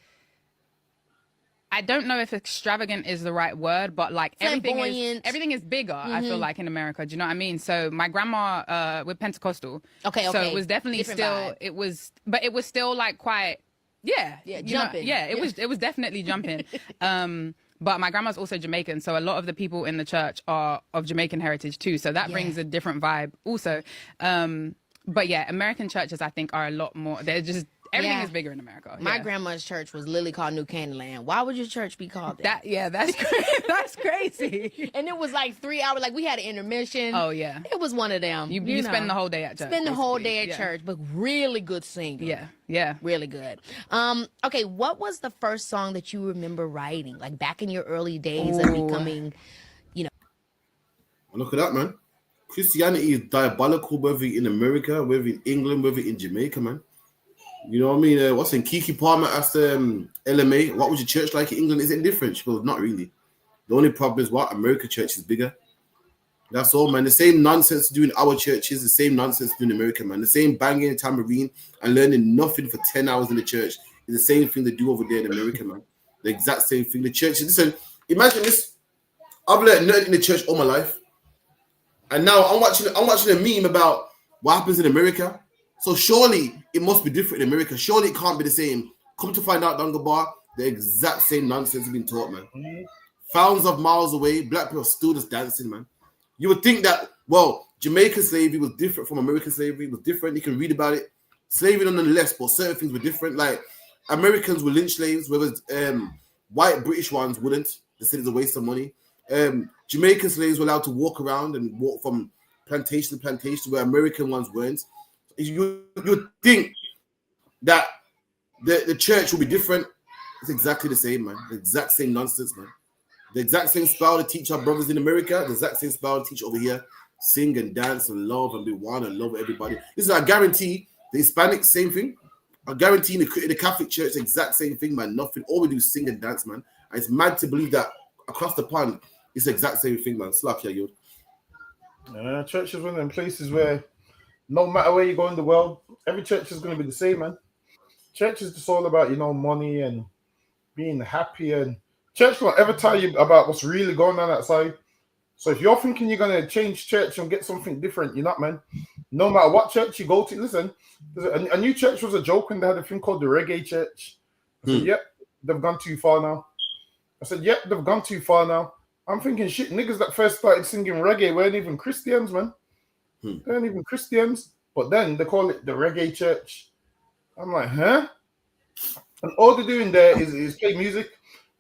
I don't know if extravagant is the right word, but like everything is bigger. I feel like in America. Do you know what I mean? So my grandma, we're Pentecostal. Okay. So it was definitely Different still, vibe. it was still like quite, jumping. It was definitely jumping. But my grandma's also Jamaican, so a lot of the people in the church are of Jamaican heritage too. So that brings a different vibe also. But yeah, American churches I think are a lot more. They're just everything is bigger in America. My grandma's church was literally called New Candyland. Why would your church be called that? That's crazy. That's crazy. And it was like 3 hours. Like we had an intermission. Oh yeah, it was one of them. You spend the whole day at church. Spend the whole day at church, but really good singing. Yeah, really good. Okay, what was the first song that you remember writing, like back in your early days of becoming, you know? Look at that, man. Christianity is diabolical, whether in America, whether in England, whether in Jamaica, man. You know what I mean? What's in Kiki Palmer asked LMA, what was your church like in England? Is it different? She goes, not really. The only problem is what? America church is bigger. That's all, man. The same nonsense to do in our churches, the same nonsense to do in America, man. The same banging tambourine and learning nothing for 10 hours in the church is the same thing they do over there in America, man. The exact same thing. The church, listen, imagine this. I've learned nothing in the church all my life. And now I'm watching a meme about what happens in America. So surely it must be different in America. Surely it can't be the same. Come to find out, Dungabar, the exact same nonsense has been taught, man. Thousands of miles away, black people are still just dancing, man. You would think that, well, Jamaican slavery was different from American slavery. It was different. You can read about it. Slavery nonetheless, but certain things were different. Like Americans were lynch slaves, whereas white British ones wouldn't. They said it's a waste of money. Jamaican slaves were allowed to walk around and walk from plantation to plantation, where American ones weren't. You would think that the church will be different. It's exactly the same, man. The exact same nonsense, man. The exact same style to teach our brothers in America, the exact same style to teach over here. Sing and dance and love and be one and love everybody. Listen, I guarantee the Hispanics, same thing. I guarantee in the Catholic Church, the exact same thing, man. Nothing. All we do is sing and dance, man. And it's mad to believe that across the pond, it's the exact same thing, man. Slack ya, yo. Church is one of them places where no matter where you go in the world, every church is going to be the same, man. Church is just all about, money and being happy and Church won't ever tell you about what's really going on outside. So if you're thinking you're gonna change church and get something different, you're not, man. No matter what church you go to, listen. A new church was a joke when they had a thing called the reggae church. I said, yep, they've gone too far now. I said, yep, they've gone too far now. I'm thinking, shit, niggas that first started singing reggae weren't even Christians, man. They weren't even Christians. But then they call it the reggae church. I'm like, huh? And all they're doing there is play music.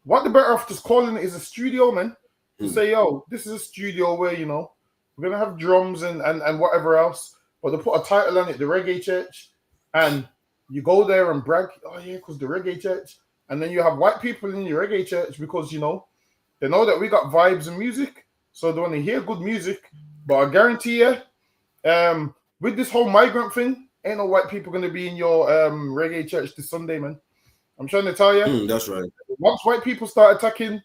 What they're better off just calling it is a studio, man. To say, yo, this is a studio where, you know, we're going to have drums and whatever else. But they put a title on it, the reggae church. And you go there and brag, oh yeah, because the reggae church. And then you have white people in your reggae church because, you know, they know that we got vibes and music. So they want to hear good music. But I guarantee you, with this whole migrant thing, ain't no white people going to be in your reggae church this Sunday, man. I'm trying to tell you. That's right. Once white people start attacking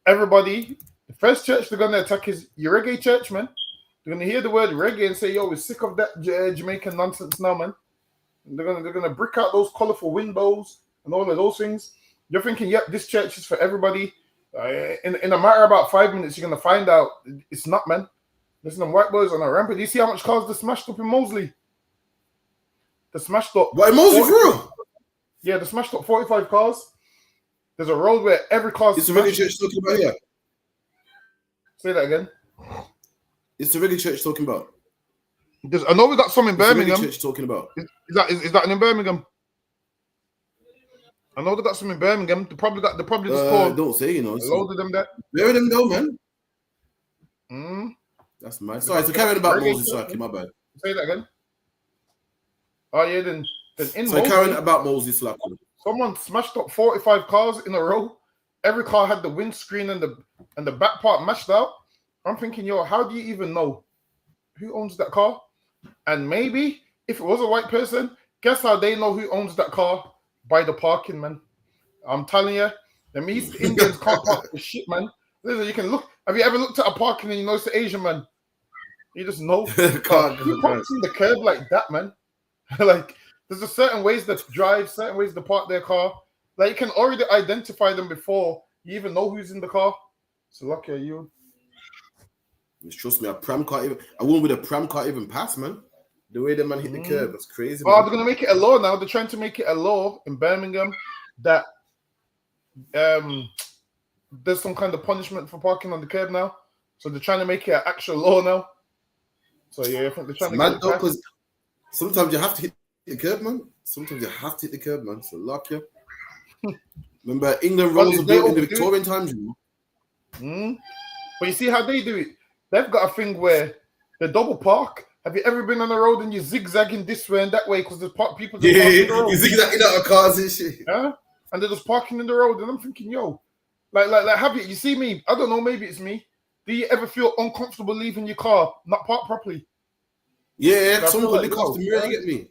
everybody, the first church they're going to attack is your reggae church, man. They're going to hear the word reggae and say, yo, we're sick of that Jamaican nonsense now, man. And they're gonna brick out those colorful windows and all of those things. You're thinking, yep, this church is for everybody. In a matter of about 5 minutes, you're gonna find out it's not, man. Listen, them white boys on a rampant. Do you see how much cars they smashed up in Moseley? They smashed up. What, in Moseley, for real? Yeah, they smashed up 45 cars. There's a road where every car. It's the reggae church talking about here. Say that again. It's the reggae church talking about. I know we got some in Birmingham. Church talking about. Is that in Birmingham? I know they got some in Birmingham. They probably just called. Don't say, you know. A load of them there. Where are them though, man? That's mad. Sorry, so carrying about Moses, Lucky, my bad. Say that again. Oh yeah, then in so carrying about Moses, Lucky. Someone smashed up 45 cars in a row. Every car had the windscreen and the back part mashed out. I'm thinking, yo, how do you even know who owns that car? And maybe if it was a white person, guess how they know who owns that car? By the parking, man. I'm telling you, them East Indians can't park for shit, man. Listen, you can look. Have you ever looked at a parking and you know it's an Asian man? You just know. Who parks in the curb like that, man? Like, there's a certain ways that drive, certain ways to park their car. Like, you can already identify them before you even know who's in the car. So lucky are you. Just trust me, a woman with a pram can't even pass, man. The way the man hit the curb, that's crazy. Oh, they're gonna make it a law now. They're trying to make it a law in Birmingham that there's some kind of punishment for parking on the curb now. So they're trying to make it an actual law now. So yeah, I think they're trying to get it passed. Because sometimes you have to hit the curb, man. Sometimes you have to hit the curb, man. So luck you. Remember, England roads were built in the Victorian times, you know. But you see how they do it? They've got a thing where they double park. Have you ever been on the road and you're zigzagging this way and that way because there's people just parking the road? You zigzagging out of cars and shit. Yeah? And they're just parking in the road. And I'm thinking, yo, like, have you see me? I don't know, maybe it's me. Do you ever feel uncomfortable leaving your car not parked properly? Yeah, someone will look off the mirror to get me.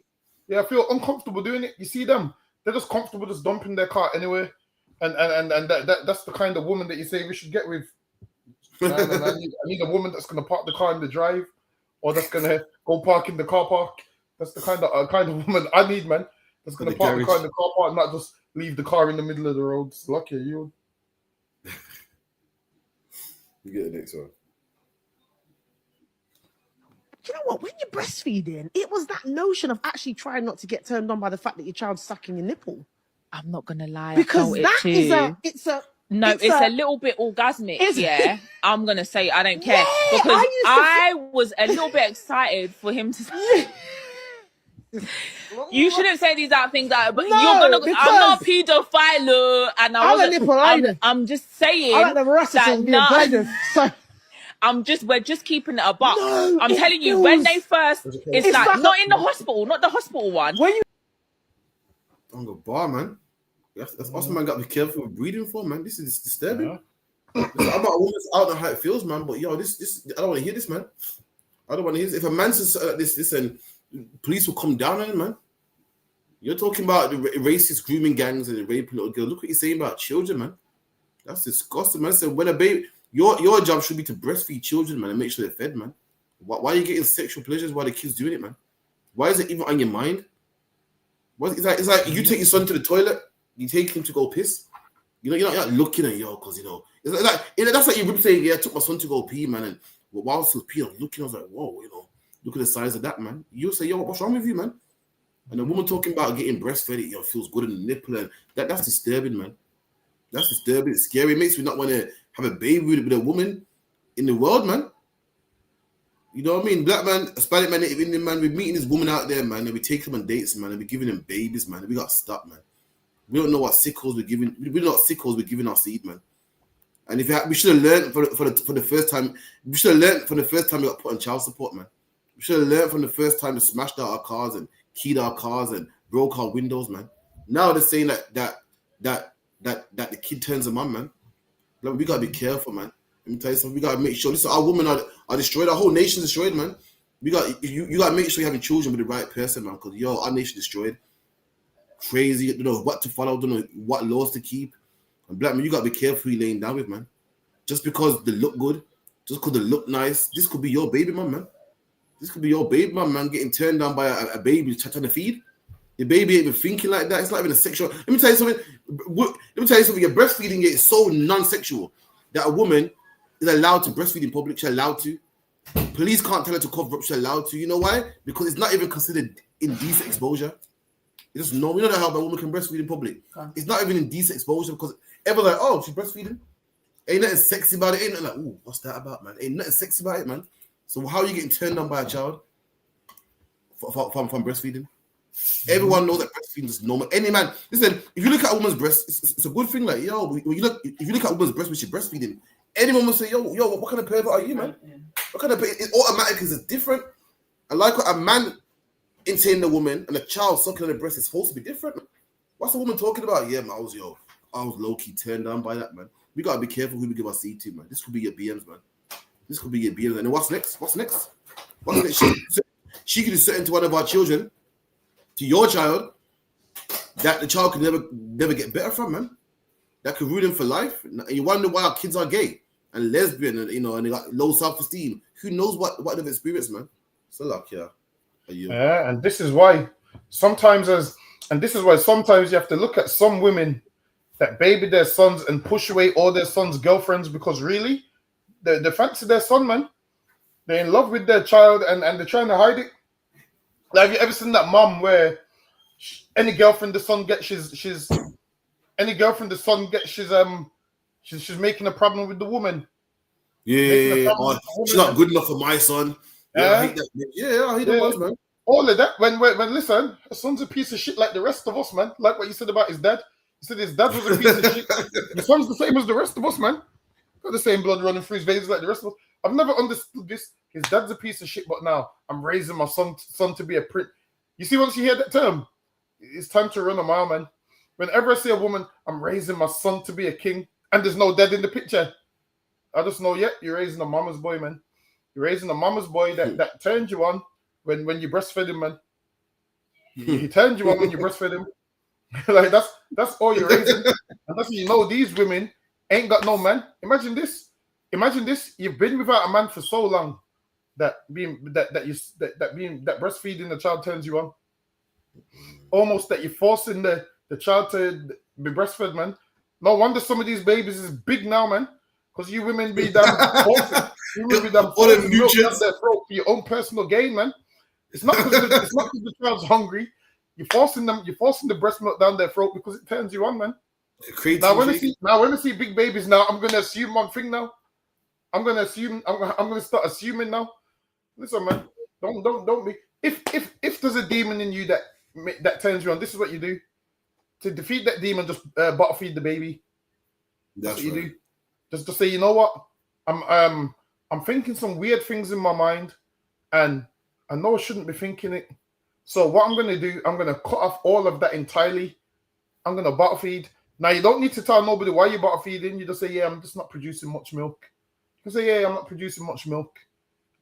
Yeah, I feel uncomfortable doing it. You see them? They're just comfortable just dumping their car anyway. And that's the kind of woman that you say we should get with. I need a woman that's going to park the car in the drive or that's going to go park in the car park. That's the kind of woman I need, man. That's going to park the car in the car park, not just leave the car in the middle of the road. It's lucky you. You get the next one. Do you know what? When you're breastfeeding, it was that notion of actually trying not to get turned on by the fact that your child's sucking your nipple. I'm not gonna lie, because I felt it's a little bit orgasmic. Yeah, I'm gonna say I don't care because I was a little bit excited for him to. You shouldn't say these out things like, but you're gonna. I'm not a pedophile, and I'm just saying I like the veracity so. We're just keeping it a buck. No, I'm telling you, when they first, it's like not in the hospital, not the hospital one. When you on the bar, man. That's awesome, man. Got to be careful with breathing for, man. This is disturbing. I'm not a woman. I don't know how it feels, man. But yo, this I don't want to hear this, man. I don't want to hear this. If a man says this, and police will come down on him, man. You're talking about the racist grooming gangs and raping little girls. Look what you're saying about children, man. That's disgusting, man. So when a baby, your job should be to breastfeed children, man, and make sure they're fed, man. Why are you getting sexual pleasures while the kid's doing it, man? Why is it even on your mind? It's like you take your son to the toilet, you take him to go piss. You know, you're not looking at yo, because it's like that's like you would say, yeah, I took my son to go pee, man, and whilst he was peeing, I was looking, I was like, whoa, look at the size of that, man. You say, yo, what's wrong with you, man? And a woman talking about getting breastfed, feels good in the nipple, and that's disturbing, man. That's disturbing. It's scary. It makes me not want to have a baby with a woman in the world, man. You know what I mean? Black man, Hispanic man, Native Indian man, we're meeting this woman out there, man, and we take them on dates, man, and we're giving them babies, man. And we got to stop, man. We don't know what sickles we're giving. We don't know what sickles we're giving our seed, man. And we should have learned for the first time. We should have learned from the first time we got put on child support, man. We should have learned from the first time we smashed out our cars and keyed our cars and broke our windows, man. Now they're saying that the kid turns them on, man. Like, we gotta be careful, man. Let me tell you something. We gotta make sure. Listen, our women are destroyed. Our whole nation's destroyed, man. You gotta make sure you're having children with the right person, man. Because our nation destroyed. Crazy. Don't know what to follow. Don't know what laws to keep. And black man, you gotta be careful who you're laying down with, man. Just because they look good, just because they look nice, this could be your baby mom, man. This could be your baby mom, man, getting turned down by a baby trying to feed. The baby ain't even thinking like that. It's not even a sexual. Let me tell you something. Your breastfeeding is so non-sexual that a woman is allowed to breastfeed in public. She's allowed to. Police can't tell her to cover up. She's allowed to. You know why? Because it's not even considered indecent exposure. You just know. We know how a woman can breastfeed in public. It's not even indecent exposure because everyone's like, oh, she's breastfeeding. Ain't nothing sexy about it. Ain't nothing like, ooh, what's that about, man? Ain't nothing sexy about it, man. So how are you getting turned on by a child from breastfeeding? Everyone knows that breastfeeding is normal. Any man, listen, if you look at a woman's breast, it's a good thing. Like, if you look at a woman's breast when she's breastfeeding, anyone will say, yo, what kind of pervert are you, man? What kind of pervert? It automatically is different. I like what a man insane the woman and a child sucking on the breast is supposed to be different. What's the woman talking about? Yeah, man, I was low-key turned down by that, man. We gotta be careful who we give our seed to, man. This could be your BMs, man. This could be your BMs. And then what's next? She could do something to one of our children, to your child, that the child could never get better from, man. That could ruin them for life. And you wonder why our kids are gay and lesbian, and and they got low self-esteem. Who knows what they've experienced, man? So yeah, and this is why sometimes you have to look at some women that baby their sons and push away all their sons' girlfriends because really, they fancy their son, man. They're in love with their child and they're trying to hide it. Like, have you ever seen that mom where any girlfriend the son gets, she's making a problem with the woman? Yeah, she's not good enough for my son. Yeah, I hate that. Yeah, I hate that ones, man. All of that. When listen, her son's a piece of shit like the rest of us, man. Like what you said about his dad. You said his dad was a piece of shit. His son's the same as the rest of us, man. Got the same blood running through his veins like the rest of us. I've never understood this. His dad's a piece of shit, but now I'm raising my son to be a prince. You see, once you hear that term, it's time to run a mile, man. Whenever I see a woman, I'm raising my son to be a king, and there's no dad in the picture. I just know, you're raising a mama's boy, man. You're raising a mama's boy that turns you on when you breastfeed him, man. He turns you on when you breastfeed him. Like that's all you're raising, and that's how these women ain't got no man. Imagine this. You've been without a man for so long that breastfeeding the child turns you on. Almost that you're forcing the child to be breastfed, man. No wonder some of these babies is big now, man. Because you women be damn forcing. You women be damn forcing milk down their throat for your own personal gain, man. It's not because the child's hungry. You're forcing the breast milk down their throat because it turns you on, man. Now when I see big babies now, I'm gonna assume one thing now. I'm gonna start assuming now. Listen, man, don't be. If there's a demon in you that turns you on, this is what you do. To defeat that demon, just bottle feed the baby. That's what you do. Just to say, you know what? I'm thinking some weird things in my mind, and I know I shouldn't be thinking it. So what I'm gonna do, I'm gonna cut off all of that entirely. I'm gonna bottle feed. Now you don't need to tell nobody why you're bottle feeding. You just say, yeah, I'm just not producing much milk. You can say, yeah, I'm not producing much milk,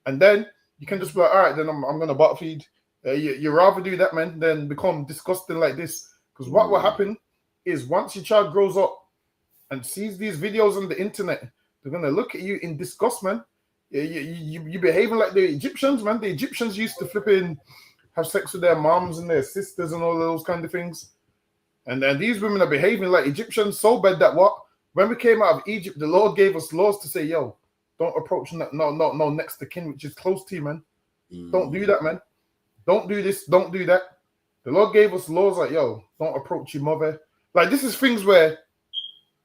and then you can just be like, all right, then I'm gonna bottle feed. You rather do that, man, than become disgusting like this. Because what will happen is once your child grows up and sees these videos on the internet, they're gonna look at you in disgust, man. You behaving like the Egyptians, man. The Egyptians used to flip in, have sex with their moms and their sisters and all those kind of things. And then these women are behaving like Egyptians so bad that when we came out of Egypt, the Lord gave us laws to say, yo, don't approach no next to kin, which is close to you, man. Don't do that, man. Don't do this. Don't do that. The Lord gave us laws like, yo, don't approach your mother. Like, this is things where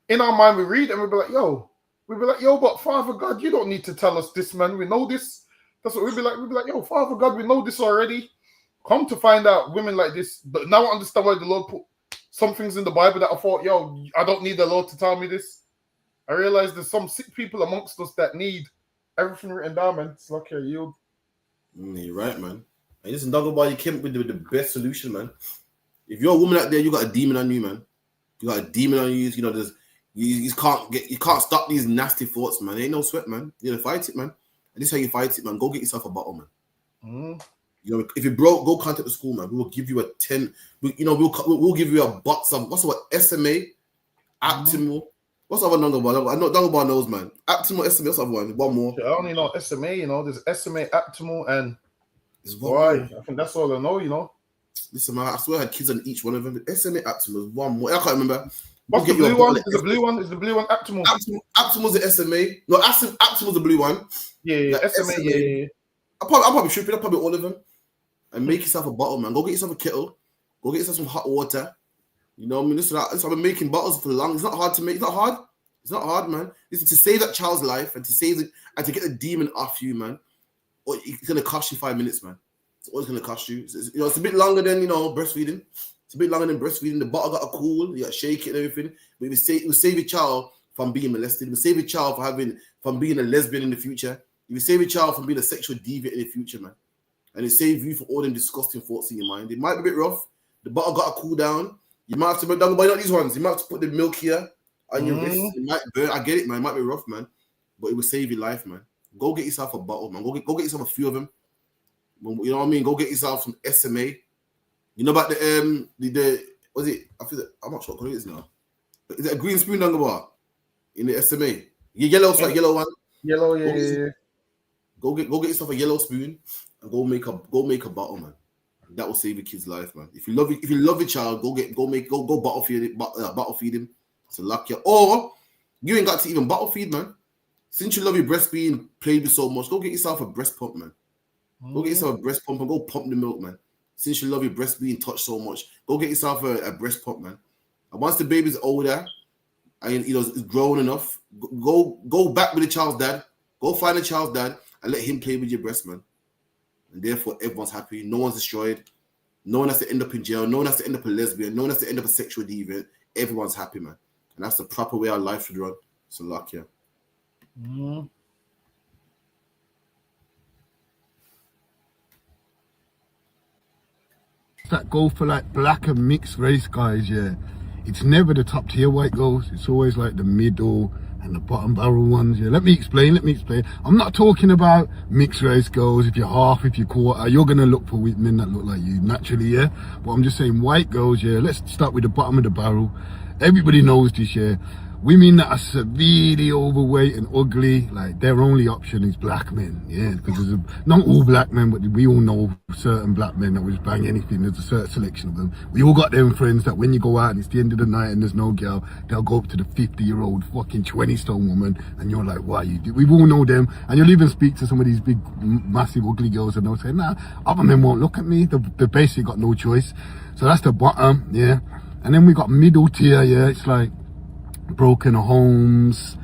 in our mind we read and we'll be like, yo, but Father God, you don't need to tell us this, man. We know this. That's what we'd be like. We'd be like, yo, Father God, we know this already. Come to find out women like this. But now I understand why the Lord put some things in the Bible that I thought, yo, I don't need the Lord to tell me this. I realize there's some sick people amongst us that need everything written down, man. It's like a yield. You're right, man. And listen, dog, about you came up with the best solution, man. If you're a woman out there, you got a demon on you, man. You got a demon on you. You know, you can't stop these nasty thoughts, man. Ain't no sweat, man. You know, fight it, man. And this is how you fight it, man. Go get yourself a bottle, man. You know, if you're broke, go contact the school, man. We will give you a 10. We'll give you a box of what's what SMA, Aptimal. What's the other number one? I know Dungabar knows, man. Aptimal, SMA. What's the other one? One more. I only know SMA. You know, there's SMA, Aptimal, and why? I think that's all I know. You know. Listen, man. I swear I had kids on each one of them. SMA, Aptimal, one more. I can't remember. What's the blue one? Is the blue one? Is the blue one Aptimal? Aptimal's the SMA. No, Aptimal's the blue one. Yeah, SMA. Yeah. I'm probably tripping. I'm probably all of them. And make yourself a bottle, man. Go get yourself a kettle. Go get yourself some hot water. You know what I mean? Listen, I've been making bottles for long. It's not hard to make. It's not hard. It's not hard, man. Listen, to save that child's life and to save it and to get the demon off you, man. Or it's gonna cost you 5 minutes, man. It's always gonna cost you. It's a bit longer than breastfeeding. It's a bit longer than breastfeeding. The bottle got to cool. You got to shake it and everything. But it will save your child from being molested. It will save your child from being a lesbian in the future. It will save your child from being a sexual deviant in the future, man. And it saves you from all them disgusting thoughts in your mind. It might be a bit rough. The bottle got to cool down. You might have to, but not these ones. You might have to put the milk here on your wrist. It might burn. I get it, man. It might be rough, man. But it will save your life, man. Go get yourself a bottle, man. Go get yourself a few of them. You know what I mean? Go get yourself some SMA. You know about the was it? I feel I'm not sure what it is now. Is it a green spoon down the bar in the SMA? Yellow one. Yellow, yeah. Go get yourself a yellow spoon and go make a bottle, man. That will save your kid's life, man. If you love your child, go bottle feed him. It's a luck you. Or you ain't got to even bottle feed, man. Since you love your breast being played with so much, go get yourself a breast pump, man. Go get yourself a breast pump and go pump the milk, man. Since you love your breast being touched so much, go get yourself a breast pump, man. And once the baby's older and is grown enough, go back with the child's dad. Go find the child's dad and let him play with your breast, man. And therefore, everyone's happy. No one's destroyed. No one has to end up in jail. No one has to end up a lesbian. No one has to end up a sexual deviant. Everyone's happy, man. And that's the proper way our life should run. So, luck, yeah. That go for like black and mixed race guys, yeah. It's never the top tier white girls. It's always like the middle and the bottom barrel ones, yeah. Let me explain. I'm not talking about mixed race girls. If you're half, if you're quarter, you're gonna look for women that look like you naturally, yeah. But I'm just saying white girls, yeah. Let's start with the bottom of the barrel. Everybody knows this, yeah. Women that are severely overweight and ugly, like their only option is black men, yeah. Because there's not all black men, but we all know certain black men that will just bang anything. There's a certain selection of them. We all got them friends that when you go out and it's the end of the night and there's no girl, they'll go up to the 50-year-old fucking 20-stone woman and you're like, why you do? We all know them. And you'll even speak to some of these big, massive, ugly girls and they'll say, nah, other men won't look at me. They basically got no choice. So that's the bottom, yeah. And then we got middle tier, yeah. It's like broken homes.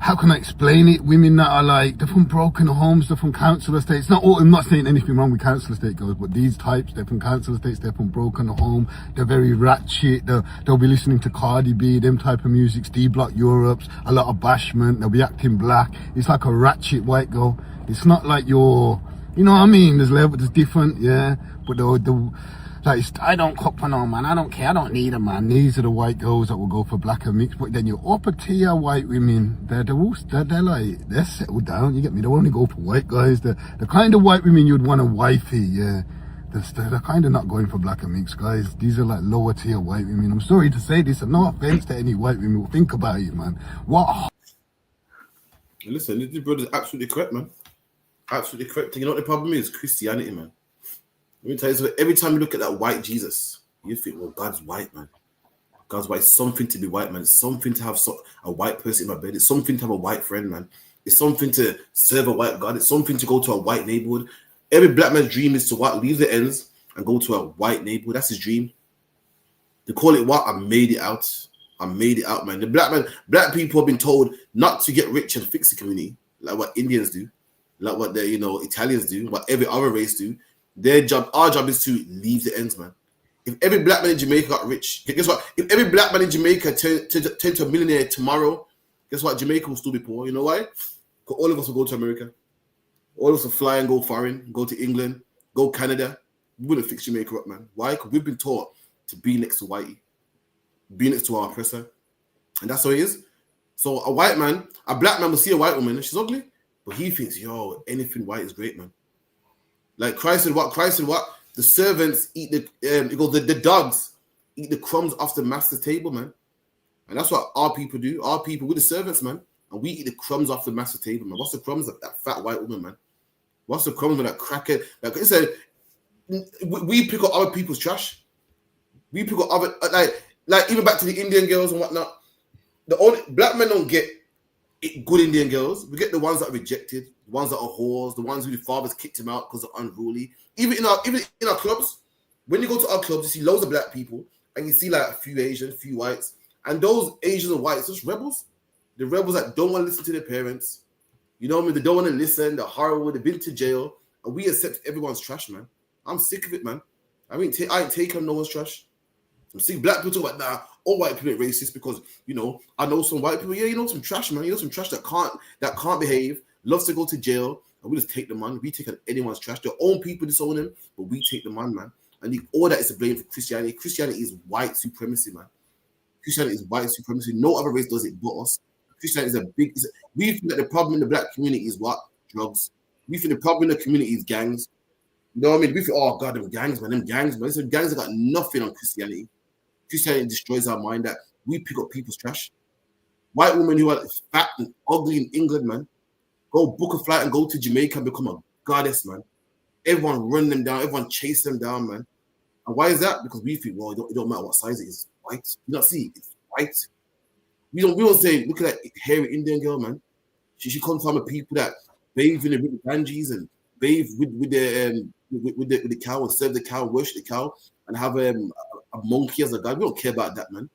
How can I explain it? Women that are like, they're from broken homes, they're from council estates. I'm not saying anything wrong with council estate girls, but these types, they're from council estates, they're from broken home, they're very ratchet, they'll be listening to Cardi B, them type of music, D-Block Europes, a lot of bashment, they'll be acting black. It's like a ratchet white girl. It's not like you're, you know what I mean? There's different, yeah. But like, I don't cook for no man, I don't care, I don't need a man. These are the white girls that will go for black and mixed. But then your upper tier white women, they're like, they're settled down, you get me? They only go for white guys. The kind of white women you'd want a wifey, yeah. They're kind of not going for black and mixed guys. These are like lower tier white women. I'm sorry to say this, and no offense to any white women, but think about it, man. What? Listen, this brother's absolutely correct, man. Absolutely correct. You know what the problem is? Christianity, man. Let me tell you something. Every time you look at that white Jesus, You think, well, God's white, man. God's white. It's something to be white, man. It's something to have a white person in my bed. It's something to have a white friend, man. It's something to serve a white God. It's something to go to a white neighborhood. Every black man's dream is to what? Leave the ends and go to a white neighborhood. That's his dream. They call it what? I made it out. I made it out, man. The black people have been told not to get rich and fix the community, like what Indians do, like what the Italians do, what every other race do. Our job is to leave the ends, man. If every black man in Jamaica got rich, guess what? If every black man in Jamaica turned to a millionaire tomorrow, guess what? Jamaica will still be poor. You know why? Because all of us will go to America. All of us will fly and go foreign, go to England, go Canada. We wouldn't fix Jamaica up, man. Why? Because we've been taught to be next to whitey, be next to our oppressor. And that's how it is. So a black man will see a white woman and she's ugly, but he thinks, yo, anything white is great, man. Like Christ said what? The servants eat the dogs eat the crumbs off the master's table, man. And that's what our people do. Our people, we're the servants, man. And we eat the crumbs off the master's table, man. What's the crumbs of that fat white woman, man? What's the crumbs of that cracker? Like I said, we pick up other people's trash. We pick up other, like even back to the Indian girls and whatnot. The only black men don't get good Indian girls. We get the ones that are rejected, the ones that are whores, the ones who the fathers kicked him out because they're unruly. Even in our clubs, when you go to our clubs, you see loads of black people and you see like a few Asians, a few whites, and those Asians and whites, just rebels. The rebels that don't want to listen to their parents. You know what I mean? They don't want to listen. They're horrible. They've been to jail, and we accept everyone's trash, man. I'm sick of it, man. I ain't taking no one's trash. I'm sick. Black people talk about all white people are racist because I know some white people. Yeah, you know some trash, man. You know some trash that can't behave, loves to go to jail, and we just take them on. We take anyone's trash. Their own people disown them, but we take them on, man. And all that is to blame for Christianity. Christianity is white supremacy, man. Christianity is white supremacy. No other race does it but us. Christianity is we think that the problem in the black community is what? Drugs. We think the problem in the community is gangs. You know what I mean? We think, oh God, them gangs, man. Listen, gangs have got nothing on Christianity. Christianity destroys our mind that we pick up people's trash. White women who are fat and ugly in England, man, go book a flight and go to Jamaica and become a goddess, man. Everyone run them down. Everyone chase them down, man. And why is that? Because we think, well, it don't matter what size it is. White. You don't see it's white. We don't say, look at that hairy Indian girl, man. She comes from the people that bathe in the Ganges and bathe with the cow and serve the cow, worship the cow, and have a monkey as a god. We don't care about that, man.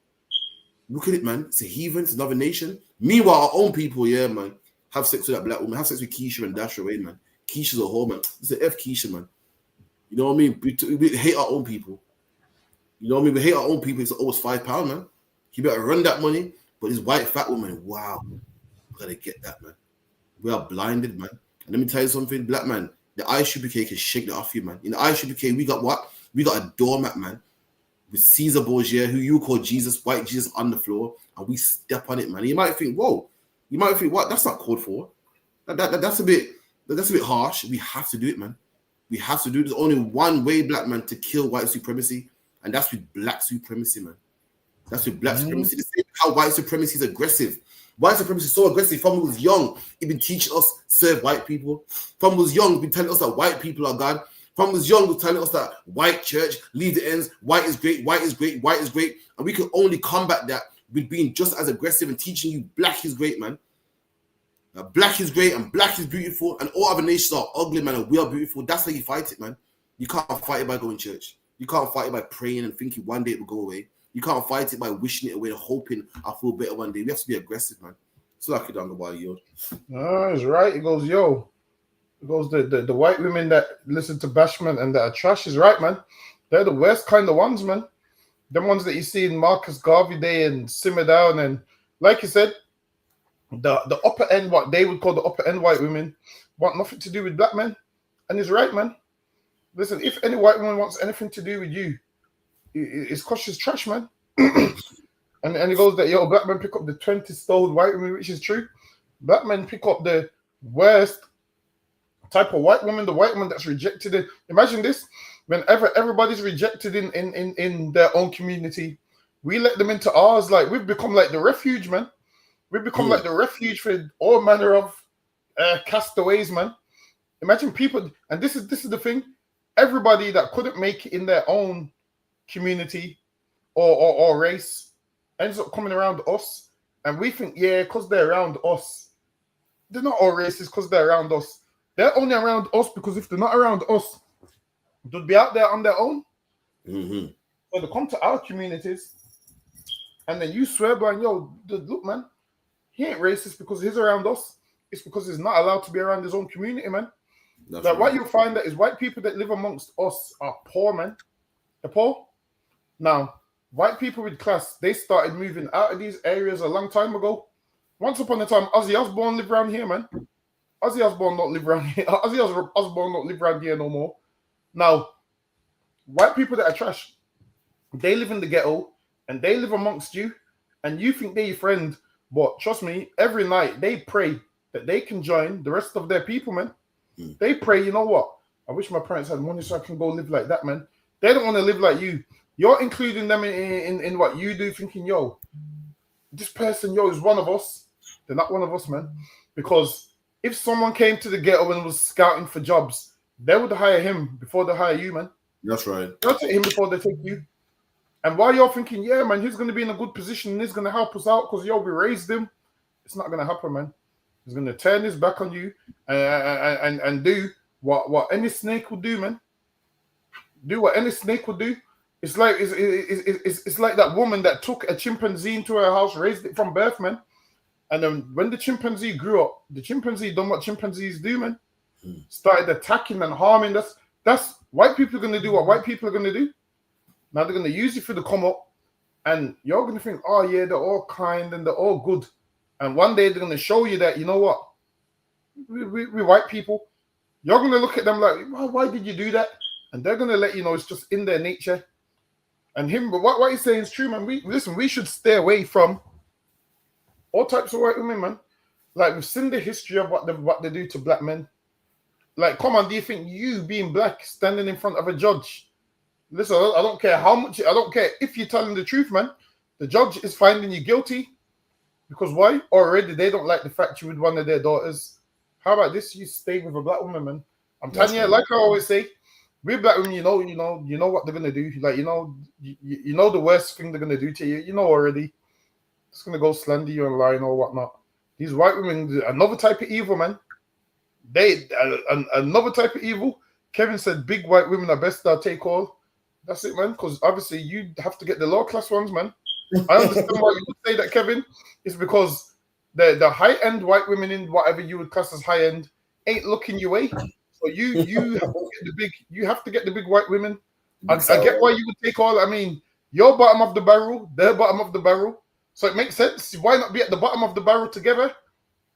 Look at it, man. It's a heathen, it's another nation. Meanwhile, our own people, yeah, man, have sex with that black woman, have sex with Keisha and dash away, man. Keisha's a whore, man. It's an F Keisha, man. You know what I mean? We hate our own people. You know what I mean? We hate our own people. It's always £5, man. You better run that money. But this white fat woman, wow, gotta get that, man. We are blinded, man. And let me tell you something, black man, the ISUPK can shake that off you, man. In the ISUPK, we got what? We got a doormat, man, with Caesar Borgia, who you call Jesus, white Jesus on the floor, and we step on it, man. And you might think, whoa, you might think, what? That's not called for. That's a bit harsh. We have to do it, man. We have to do it. There's only one way, black man, to kill white supremacy, and that's with black supremacy, man. That's with black supremacy. The same how white supremacy is aggressive. White supremacy is so aggressive. From when we was young, it been teaching us serve white people. From when we was young, it been telling us that white people are God. From when we was young, it was telling us that white church, leave the ends, white is great, white is great, white is great. And we can only combat that with being just as aggressive and teaching you black is great, man. Now, black is great and black is beautiful and all other nations are ugly, man, and we are beautiful. That's how you fight it, man. You can't fight it by going to church. You can't fight it by praying and thinking one day it will go away. You can't fight it by wishing it away and hoping I'll feel better one day. We have to be aggressive, man. So like it down the body, yo. No, it's right. It goes, yo. It goes the white women that listen to Bashman and that are trash is right, man. They're the worst kind of ones, man. Them ones that you see in Marcus Garvey Day and Simmer Down and like you said, the upper end, what they would call the upper end white women, want nothing to do with black men. And it's right, man. Listen, if any white woman wants anything to do with you, it's because she's trash, man. and he goes that, yo, black men pick up the 20 stone white women, which is true. Black men pick up the worst type of white woman, the white woman that's rejected. Imagine this, whenever everybody's rejected in their own community, we let them into ours. Like, we've become like the refuge, man. We've become like the refuge for all manner of castaways, man. Imagine people, and this is the thing, everybody that couldn't make it in their own community or race ends up coming around us, and we think, yeah, because they're around us, they're not all racist because they're around us. They're only around us because if they're not around us, they'd be out there on their own. Mm-hmm. So they come to our communities, and then you swear by, yo, look, man, he ain't racist because he's around us. It's because he's not allowed to be around his own community, man. That's like right. what you'll find that is white people that live amongst us are poor, man. They're poor. Now, white people with class, they started moving out of these areas a long time ago. Once upon a time, Ozzy Osbourne lived around here, man. Ozzy Osbourne don't live around here. Ozzy Osbourne don't live around here no more. Now, white people that are trash, they live in the ghetto and they live amongst you, and you think they're your friend, but trust me, every night they pray that they can join the rest of their people, man. They pray, you know what? I wish my parents had money so I can go live like that, man. They don't want to live like you. You're including them in what you do, thinking, yo, this person, yo, is one of us. They're not one of us, man. Because if someone came to the ghetto and was scouting for jobs, they would hire him before they hire you, man. That's right. They'll take him before they take you. And while you're thinking, yeah, man, he's going to be in a good position and he's going to help us out because, yo, we raised him, it's not going to happen, man. He's going to turn his back on you and do what any snake would do, man. Do what any snake would do. It's like it's like that woman that took a chimpanzee into her house, raised it from birth, man. And then when the chimpanzee grew up, the chimpanzee done what chimpanzees do, man. Started attacking and harming. That's white people are going to do what white people are going to do. Now they're going to use you for the come up, and you're going to think, oh yeah, they're all kind and they're all good. And one day they're going to show you that, you know what, we white people, you're going to look at them like, well, why did you do that? And they're going to let you know it's just in their nature. And him, but what he's saying is true, man. We should stay away from all types of white women, man. Like, we've seen the history of what they do to black men. Like, come on, do you think you being black, standing in front of a judge? Listen, I don't care how much, I don't care if you're telling the truth, man. The judge is finding you guilty. Because why? Already they don't like the fact you with one of their daughters. How about this? You stay with a black woman, man. I'm telling you, like I always say, with black women, you know what they're gonna do. Like, you know the worst thing they're gonna do to you. You know already. It's gonna go slander you online or whatnot. These white women, another type of evil, man. Another type of evil. Kevin said, big white women are best they'll take all. That's it, man. Because obviously you have to get the low class ones, man. I understand why you would say that, Kevin. It's because the high end white women in whatever you would class as high end ain't looking your way. So you have to get the big white women. I get why you would take all. I mean, you're bottom of the barrel, they're bottom of the barrel. So it makes sense. Why not be at the bottom of the barrel together?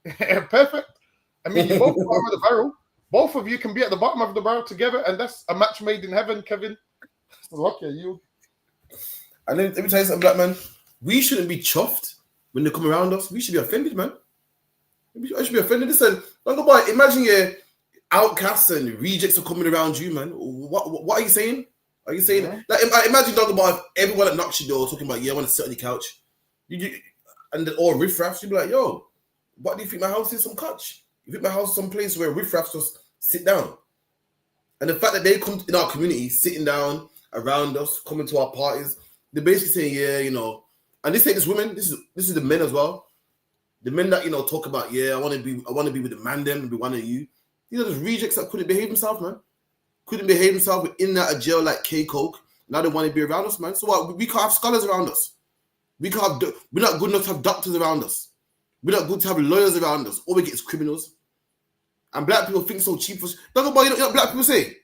Perfect. I mean, you're both bottom of the barrel. Both of you can be at the bottom of the barrel together, and that's a match made in heaven, Kevin. Lucky you. And then let me tell you something, black man. We shouldn't be chuffed when they come around us. We should be offended, man. I should be offended. Listen, imagine your outcasts and rejects are coming around you, man. What are you saying? Are you saying like imagine talking about everyone that knocks your door talking about, yeah, I want to sit on the couch. And then all riffraffs, you'd be like, yo, what do you think my house is? Some couch? You think my house is some place where riffraffs just sit down? And the fact that they come in our community, sitting down around us, coming to our parties, they're basically saying, yeah, you know, and this ain't just women, this is the men as well. The men that, you know, talk about, yeah, I want to be with the man them and be one of you. These are just rejects that couldn't behave themselves, man. Couldn't behave themselves in and out of jail like K-Coke. Now they want to be around us, man. So what? We can't have scholars around us. We're not good enough to have doctors around us. We're not good to have lawyers around us. All we get is criminals. And black people think so cheap. Don't know what black people say.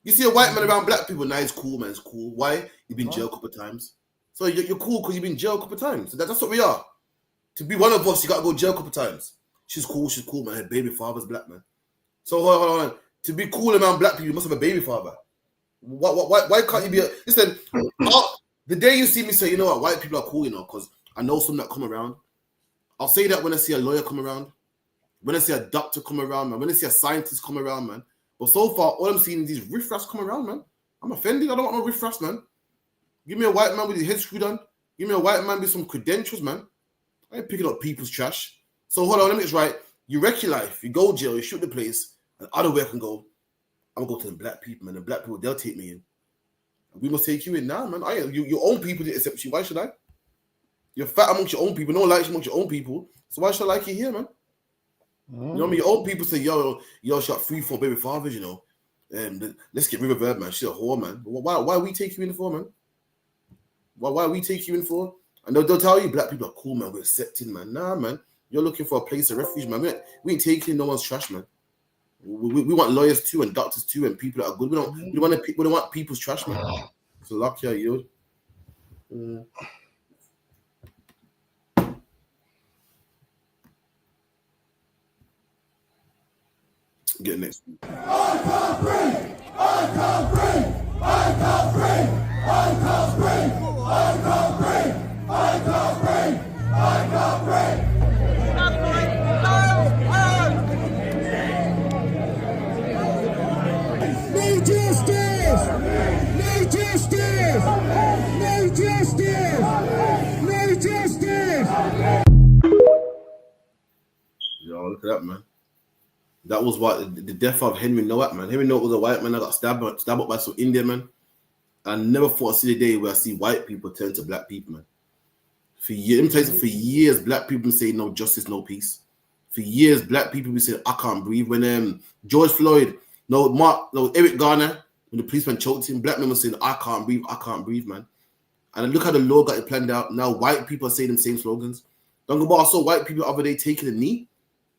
You see a white man around black people, now it's cool, man. It's cool. Why? You've been jailed a couple of times. So you're cool because you've been jailed a couple of times. So that's what we are. To be one of us, you got to go jail a couple of times. She's cool, man. Her baby father's black, man. So hold on. To be cool around black people, you must have a baby father. Why can't you be listen, the day you see me say, you know what, white people are cool, you know, because I know some that come around. I'll say that when I see a lawyer come around, when I see a doctor come around, man, when I see a scientist come around, man. But so far, all I'm seeing is these riffraffs come around, man. I'm offended. I don't want no riffraffs, man. Give me a white man with his head screwed on. Give me a white man with some credentials, man. I ain't picking up people's trash. So hold on, let me get right. You wreck your life. You go jail. You shoot the place. And other way I can go. I'm going to go to the black people, man. The black people, they'll take me in. We must take you in now, man. Your own people didn't accept you. Why should I? You're fat amongst your own people. No one likes you amongst your own people. So why should I like you here, man? You know what I mean? Your own people say, yo, shot 3-4 baby fathers, you know. Let's get River Bird, man. She's a whore, man. Why we take you in for, man? Why we take you in for? And they'll tell you black people are cool, man. We're accepting, man. Nah, man. You're looking for a place of refuge, man. We ain't taking no one's trash, man. We want lawyers too and doctors too and people that are good. We don't want people's trash, man. So lucky are you. Get next. I can't breathe. I can't breathe. I can't breathe. I can't breathe. I can't breathe. I can't breathe. I can't breathe. Need justice. Need justice. Need justice. Need justice. Yo, look at that, man. That was what the death of Henry Nowak, man. Henry Nowak was a white man that got stabbed up by some Indian man. I never thought I'd see the day where I see white people turn to black people, man. For years, black people say no justice, no peace. For years, black people be saying I can't breathe. When George Floyd, Eric Garner, when the policeman choked him, black men were saying I can't breathe, man. And look how the law got it planned out. Now white people are saying them same slogans. Don't go, I saw white people the other day taking a knee.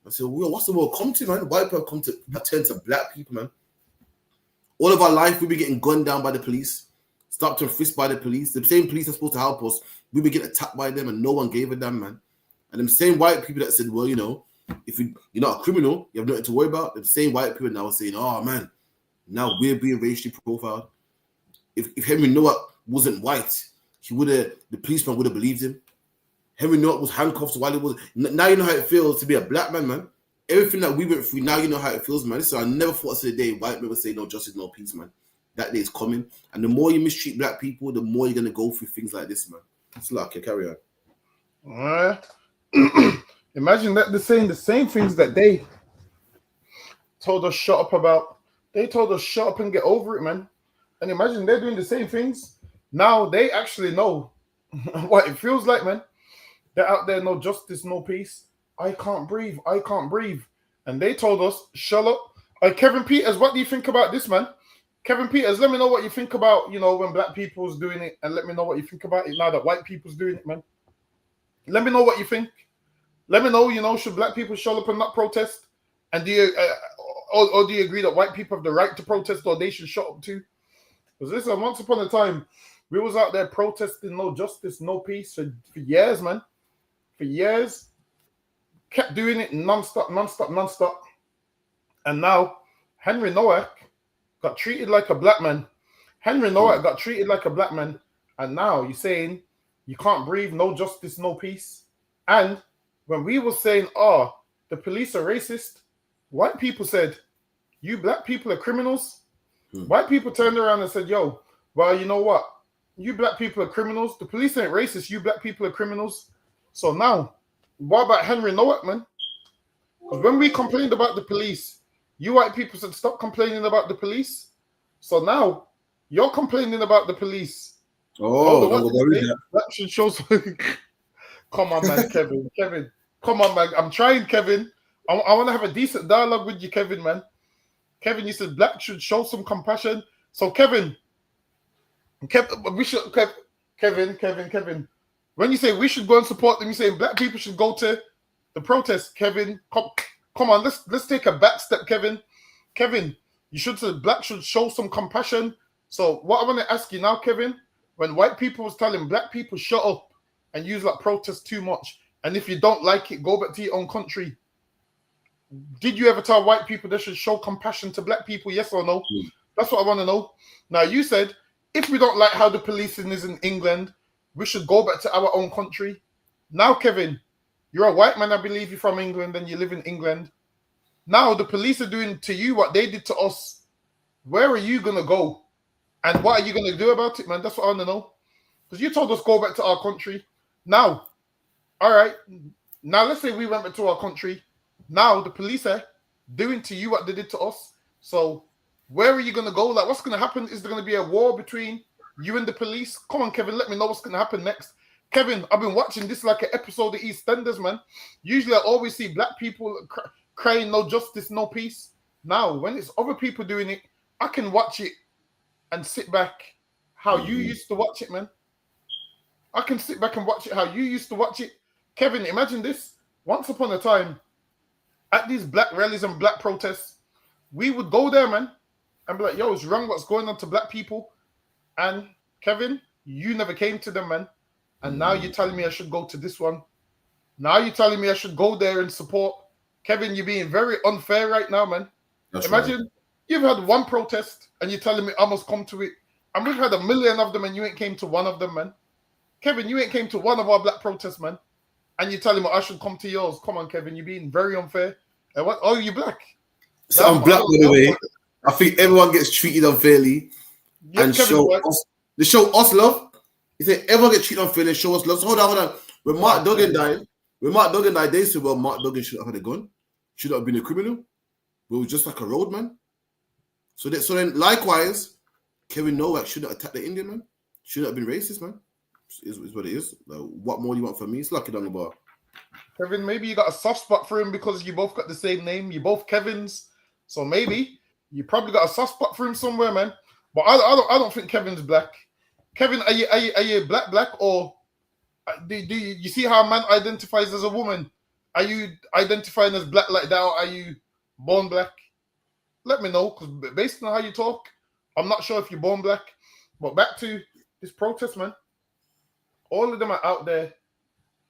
I said, well, what's the world come to, man? White people turn to black people, man. All of our life, we be getting gunned down by the police, stopped and frisked by the police. The same police are supposed to help us. We be getting attacked by them and no one gave a damn, man. And them same white people that said, well, you know, if you're not a criminal, you have nothing to worry about. The same white people now are saying, oh, man, now we're being racially profiled. If Henry Nowak wasn't white, the policeman would have believed him. Henry Nowak was handcuffed while he was. Now you know how it feels to be a black man, man. Everything that we went through, now you know how it feels, man. So I never thought to the day white men would say no justice, no peace, man. That day is coming. And the more you mistreat black people, the more you're going to go through things like this, man. It's like, okay, carry on. Imagine that they're saying the same things that they told us shut up about. They told us shut up and get over it, man. And imagine they're doing the same things. Now they actually know what it feels like, man. They're out there, no justice, no peace. I can't breathe. I can't breathe. And they told us, shut up. Kevin Peters, what do you think about this, man? Kevin Peters, let me know what you think about, when black people's doing it, and let me know what you think about it now that white people's doing it, man. Let me know what you think. Let me know, should black people show up and not protest? And do you, or do you agree that white people have the right to protest, or they should shut up too? Because listen, once upon a time, we was out there protesting no justice, no peace for years, man. For years, kept doing it non-stop. And now, Henry Nowak got treated like a black man. Henry Nowak got treated like a black man. And now you're saying you can't breathe, no justice, no peace. And when we were saying, the police are racist, white people said, you black people are criminals. White people turned around and said, yo, well, you know what? You black people are criminals. The police ain't racist. You black people are criminals. So now, what about Henry Nowak, man? Because when we complained about the police, you white people said stop complaining about the police. So now, you're complaining about the police. That should show something. Come on, man, Kevin. Come on, man. I'm trying, Kevin. I want to have a decent dialogue with you, Kevin, man. Kevin, you said black should show some compassion. So, Kevin, when you say we should go and support them, you say black people should go to the protest. Kevin, come on, let's take a back step, Kevin. Kevin, you should say black should show some compassion. So what I want to ask you now, Kevin, when white people was telling black people shut up and use like protest too much, and if you don't like it, go back to your own country. Did you ever tell white people they should show compassion to black people? Yes or no? That's what I want to know. Now you said if we don't like how the policing is in England, we should go back to our own country. Now, Kevin, you're a white man, I believe you're from England and you live in England. Now the police are doing to you what they did to us. Where are you going to go? And what are you going to do about it, man? That's what I want to know. Because you told us go back to our country. Now, all right. Now, let's say we went back to our country. Now the police are doing to you what they did to us. So where are you going to go? Like, what's going to happen? Is there going to be a war between You and the police. Come on, Kevin. Let me know what's gonna happen next. Kevin, I've been watching this like an episode of EastEnders, man. Usually, I always see black people crying, no justice, no peace. Now, when it's other people doing it, I can watch it and sit back how you used to watch it, man. I can sit back and watch it how you used to watch it. Kevin, imagine this. Once upon a time, at these black rallies and black protests, we would go there, man, and be like, yo, it's wrong what's going on to black people. And Kevin, you never came to them, man. And now you're telling me I should go to this one. Now you're telling me I should go there and support. Kevin, you're being very unfair right now, man. Imagine you've had one protest and you're telling me I must come to it. And we've had 1 million of them and you ain't came to one of them, man. Kevin, you ain't came to one of our black protests, man. And you're telling me I should come to yours. Come on, Kevin, you're being very unfair. And what? Oh, you black? So I'm black, by the way. I think everyone gets treated unfairly. Yeah, and they show us love. If they ever get treated unfairly, they show us love. So hold on. When Mark Duggan died, they said, well, Mark Duggan should have had a gun. Should have been a criminal. But it was just like a roadman. So then, likewise, Kevin Nowak shouldn't have attacked the Indian, man. Shouldn't have been racist, man. Is what it is. Like, what more do you want from me? It's lucky down the bar. Kevin, maybe you got a soft spot for him because you both got the same name. You both Kevins. So maybe you probably got a soft spot for him somewhere, man. But I don't think Kevin's black. Kevin, are you black or do you see how a man identifies as a woman? Are you identifying as black like that, or are you born black? Let me know, because based on how you talk, I'm not sure if you're born black. But back to this protest, man. All of them are out there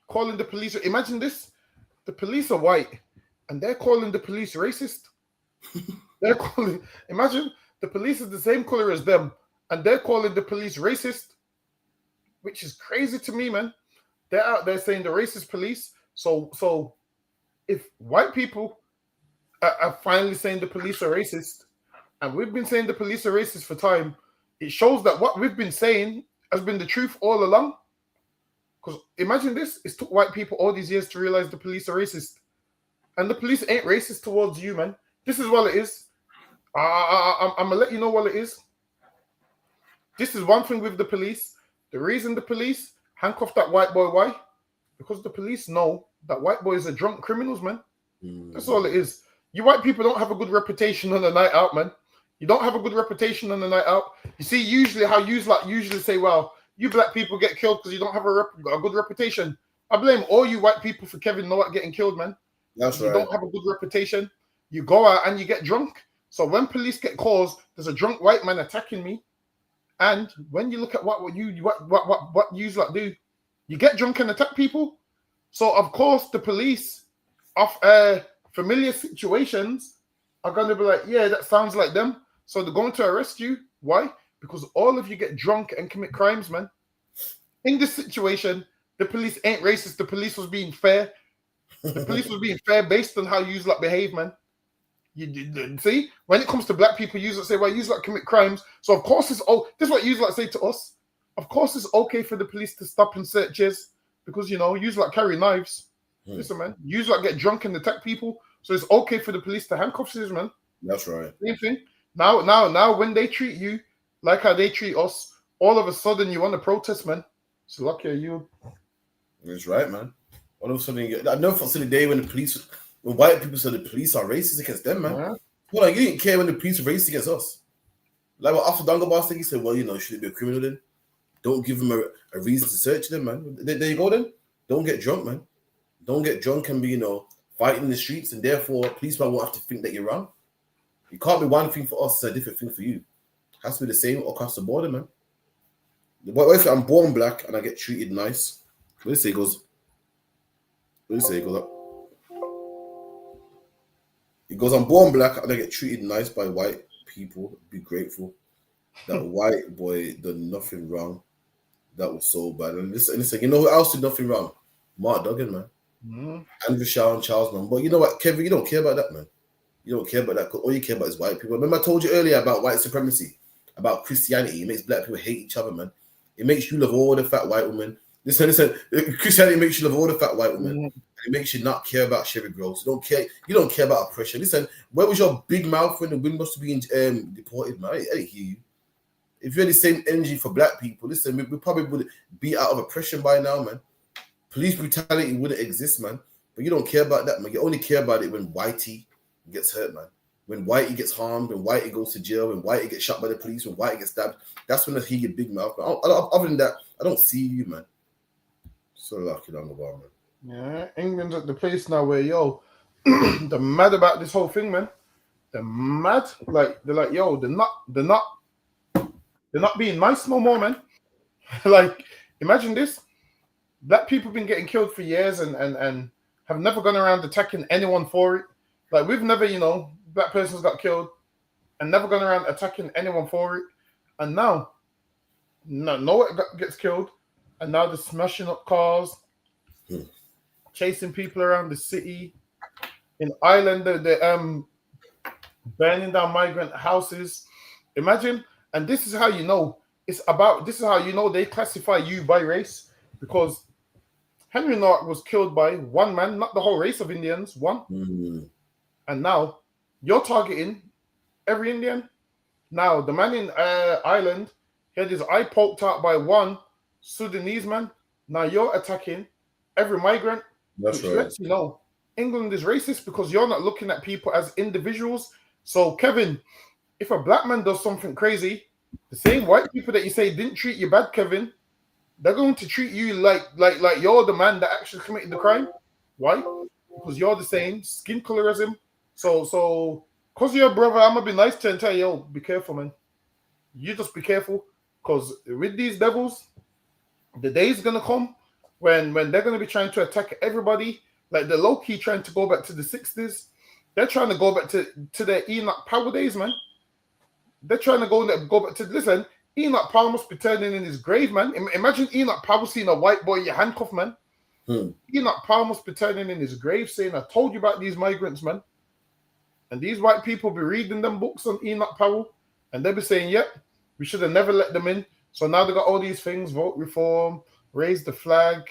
calling the police. Imagine this: the police are white, and they're calling the police racist. They're calling. Imagine the police is the same color as them, and they're calling the police racist, which is crazy to me, man. They're out there saying the racist police. So if white people are finally saying the police are racist, and we've been saying the police are racist for time, it shows that what we've been saying has been the truth all along. Because imagine this, it took white people all these years to realize the police are racist. And the police ain't racist towards you, man. This is what it is. I'm going to let you know what it is. This is one thing with the police. The reason the police handcuffed that white boy, why? Because the police know that white boys are drunk criminals, man. That's all it is. You white people don't have a good reputation on the night out, man. You don't have a good reputation on the night out. You see, usually how you usually say, well, you black people get killed because you don't have a good reputation. I blame all you white people for Kevin Nowak getting killed, man. That's right. You don't have a good reputation. You go out and you get drunk. So when police get calls, there's a drunk white man attacking me. And when you look at what you do, you get drunk and attack people. So of course the police of familiar situations are going to be like, yeah, that sounds like them. So they're going to arrest you. Why? Because all of you get drunk and commit crimes, man. In this situation, the police ain't racist. The police was being fair. The police was being fair based on how you behave, man. You see, when it comes to black people, you say, well, you commit crimes. So of course this is what you say to us. Of course it's okay for the police to stop and searches because you carry knives. Listen, man, you get drunk and attack people. So it's okay for the police to handcuff you, man. That's right. Same thing. Now when they treat you like how they treat us, all of a sudden you want to protest, man. So lucky are you. That's right, man. All of a sudden I never thought the day when white people said the police are racist against them, man. Yeah. Well, you didn't care when the police were racist against us. Like what after Dunga Boss thing, he said, well, should it be a criminal then? Don't give them a reason to search them, man. There you go then. Don't get drunk, man. Don't get drunk and be, fighting in the streets, and therefore policemen won't have to think that you're wrong. It can't be one thing for us, a different thing for you. It has to be the same across the border, man. What if I'm born black and I get treated nice? What do you say it goes? What do you say it goes up? It goes, I'm born black and I get treated nice by white people. Be grateful that white boy did nothing wrong. That was so bad. And listen, you know who else did nothing wrong? Mark Duggan, man. And Vishal and Charles, man. But you know what, Kevin, you don't care about that, man. You don't care about that. All you care about is white people. Remember I told you earlier about white supremacy, about Christianity. It makes black people hate each other, man. It makes you love all the fat white women. Listen. Christianity makes you love all the fat white women. It makes you not care about Sherry Groves. You don't care about oppression. Listen, where was your big mouth when the wind was to be deported, man? I didn't hear you. if you had the same energy for black people, listen, we probably would be out of oppression by now, man. Police brutality wouldn't exist, man. But you don't care about that, man. You only care about it when Whitey gets hurt, man. When Whitey gets harmed, when Whitey goes to jail, when Whitey gets shot by the police, when Whitey gets stabbed, that's when he get big mouth. Other than that, I don't see you, man. So lucky, man. Yeah, England's at the place now where, yo, they're mad about this whole thing, man. They're mad. Like, they're like, yo, they're not being nice no more, man. Like, imagine this. Black people been getting killed for years and have never gone around attacking anyone for it. Like, we've never, black persons got killed and never gone around attacking anyone for it. And now, no one gets killed. And now they're smashing up cars, chasing people around the city. In Ireland, they're burning down migrant houses. Imagine, and this is how you know this is how you know they classify you by race, because Henry North was killed by one man, not the whole race of Indians, one. And now you're targeting every Indian. Now the man in Ireland, he had his eye poked out by one Sudanese man. Now you're attacking every migrant. That's which right. lets you know England is racist because you're not looking at people as individuals. So Kevin, if a black man does something crazy, the same white people that you say didn't treat you bad, Kevin, they're going to treat you like you're the man that actually committed the crime. Why? Because you're the same skin color as him. So because you're a brother, I'm gonna be nice to you and tell you, yo, be careful, man. You just be careful, because with these devils, the day is gonna come when they're gonna be trying to attack everybody. Like the low key trying to go back to the 60s. They're trying to go back to their Enoch Powell days, man. They're trying to go back to, listen, Enoch Powell must be turning in his grave, man. Imagine Enoch Powell seeing a white boy in your handcuff, man. Enoch Powell must be turning in his grave saying, I told you about these migrants, man. And these white people be reading them books on Enoch Powell, and they'll be saying, yep, we should have never let them in. So now they got all these things, vote reform, raise the flag,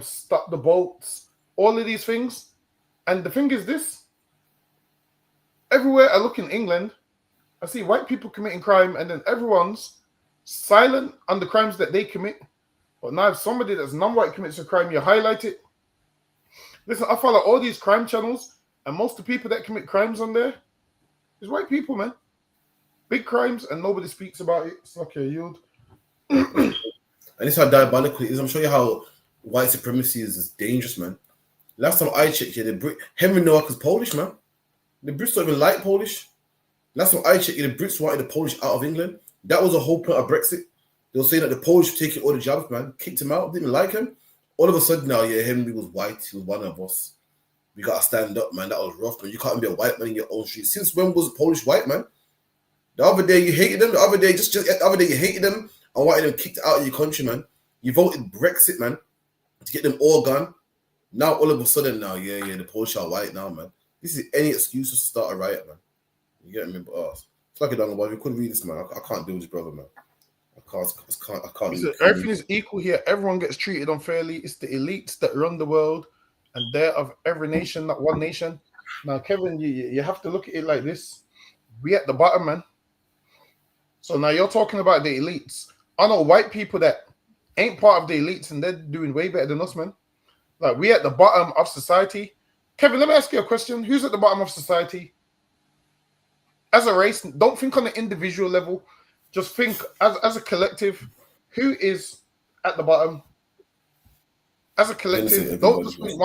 stop the boats, all of these things. And the thing is this, everywhere I look in England, I see white people committing crime, and then everyone's silent on the crimes that they commit. But now if somebody that's non-white commits a crime, you highlight it. Listen, I follow all these crime channels, and most of the people that commit crimes on there is white people, man. Big crimes, and nobody speaks about it. It's like a yield. And it's how diabolical it is. I'm showing you how white supremacy is dangerous, man. Last time I checked here, Henry Noack is Polish, man. The Brits don't even like Polish. Last time I checked here, the Brits wanted the Polish out of England. That was the whole point of Brexit. They were saying that the Polish were taking all the jobs, man. Kicked him out, didn't like him. All of a sudden now, yeah, Henry was white. He was one of us. We got to stand up, man. That was rough, man. You can't be a white man in your own street. Since when was a Polish white, man? The other day you hated them. The other day, just the other day you hated them and wanted them kicked out of your country, man. You voted Brexit, man, to get them all gone. Now all of a sudden, now, yeah, the Polish are white now, man. This is any excuse to start a riot, man. You get me? But it's like a dog, boy. We couldn't read this, man. I can't deal with this brother, man. I can't. Listen, everything is equal here. Everyone gets treated unfairly. It's the elites that run the world, and they're of every nation, not one nation. Now, Kevin, you have to look at it like this. We at the bottom, man. So now you're talking about the elites. I know white people that ain't part of the elites, and they're doing way better than us, man. Like, we at the bottom of society. Kevin, let me ask you a question. Who's at the bottom of society? As a race, don't think on an individual level. Just think as a collective. Who is at the bottom? As a collective, don't just think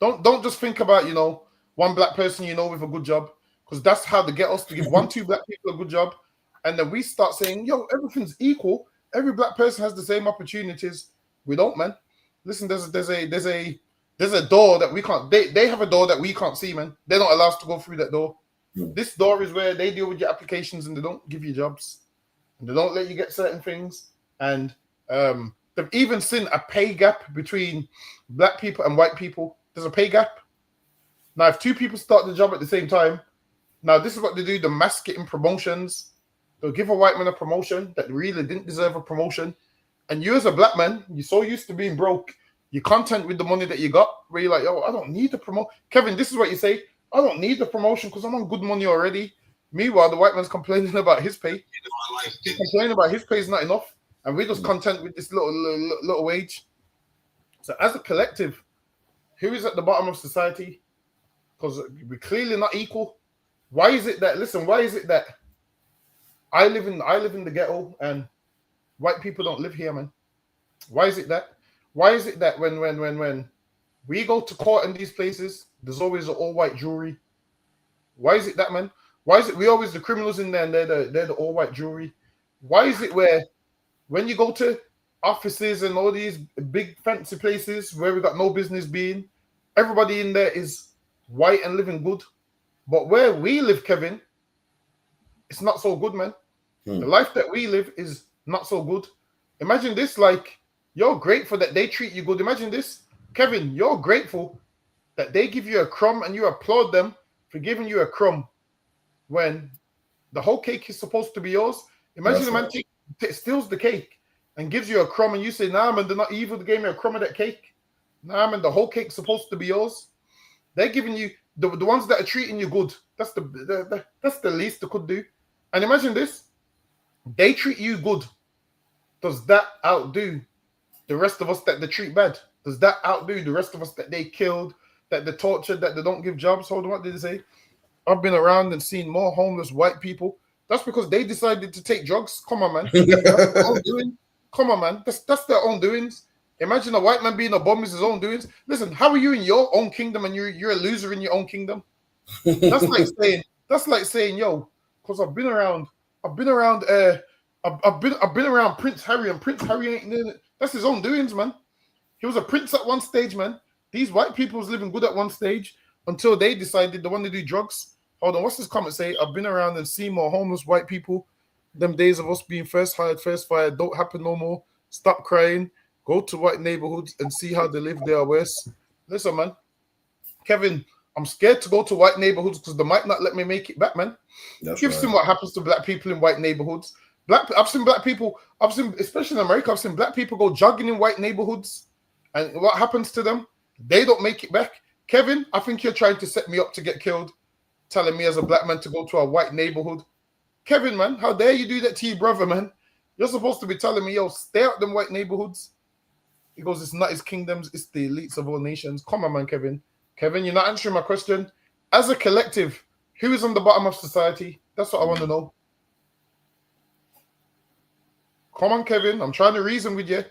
don't just think about, one black person with a good job, because that's how they get us to give 2 black people a good job, and then we start saying, yo, everything's equal. Every black person has the same opportunities. We don't, man. Listen, there's a door that we can't. They have a door that we can't see, man. They're not allowed to go through that door. This door is where they deal with your applications, and they don't give you jobs, and they don't let you get certain things. And they've even seen a pay gap between black people and white people. There's a pay gap. Now, if 2 people start the job at the same time, now this is what they do: the mass getting promotions. They'll give a white man a promotion that really didn't deserve a promotion. And you as a black man, you're so used to being broke, you're content with the money that you got, where you're like, yo, I don't need the promotion. Kevin, this is what you say: I don't need the promotion because I'm on good money already. Meanwhile, the white man's complaining about his pay. He's complaining about his pay is not enough, and we're just content with this little wage. So, as a collective, who is at the bottom of society? Because we're clearly not equal. Why is it that? Listen, why is it that I live in the ghetto and white people don't live here, man? Why is it that? Why is it that when we go to court in these places, there's always an all-white jury? Why is it that, man? Why is it we always the criminals in there and they're the all-white jury? Why is it where when you go to offices and all these big fancy places where we got no business being, everybody in there is white and living good, but where we live, Kevin, it's not so good, man. The life that we live is not so good. Imagine this, like, you're grateful that they treat you good. Imagine this, Kevin, you're grateful that they give you a crumb and you applaud them for giving you a crumb when the whole cake is supposed to be yours. Imagine the man steals the cake and gives you a crumb and you say, nah, man, they're not evil. They gave me a crumb of that cake. Nah, man, the whole cake's supposed to be yours. They're giving you, the ones that are treating you good, that's the least they could do. And imagine this, they treat you good. Does that outdo the rest of us that they treat bad? Does that outdo the rest of us that they killed, that they tortured, that they don't give jobs? Hold on, what did they say? I've been around and seen more homeless white people. That's because they decided to take drugs. Come on, man. That's their own doing. Come on, man. That's their own doings. Imagine a white man being a bum is his own doings. Listen, how are you in your own kingdom and you're a loser in your own kingdom? That's like saying, yo, because I've been around Prince Harry, and Prince Harry ain't. That's his own doings, man. He was a prince at one stage, man. These white people was living good at one stage until they decided they want to do drugs. Hold on, what's this comment say? I've been around and seen more homeless white people. Them days of us being first hired, first fired don't happen no more. Stop crying. Go to white neighborhoods and see how they live. They are worse. Listen, man. Kevin, I'm scared to go to white neighborhoods because they might not let me make it back, man. You've seen what happens to black people in white neighborhoods. I've seen black people, especially in America, I've seen black people go jogging in white neighborhoods. And what happens to them? They don't make it back. Kevin, I think you're trying to set me up to get killed, telling me as a black man to go to a white neighborhood. Kevin, man, how dare you do that to your brother, man? You're supposed to be telling me, yo, stay out them white neighborhoods. He goes, it's not his kingdoms, it's the elites of all nations. Come on, man, Kevin. Kevin, you're not answering my question. As a collective, who is on the bottom of society? That's what I want to know. Come on, Kevin. I'm trying to reason with you.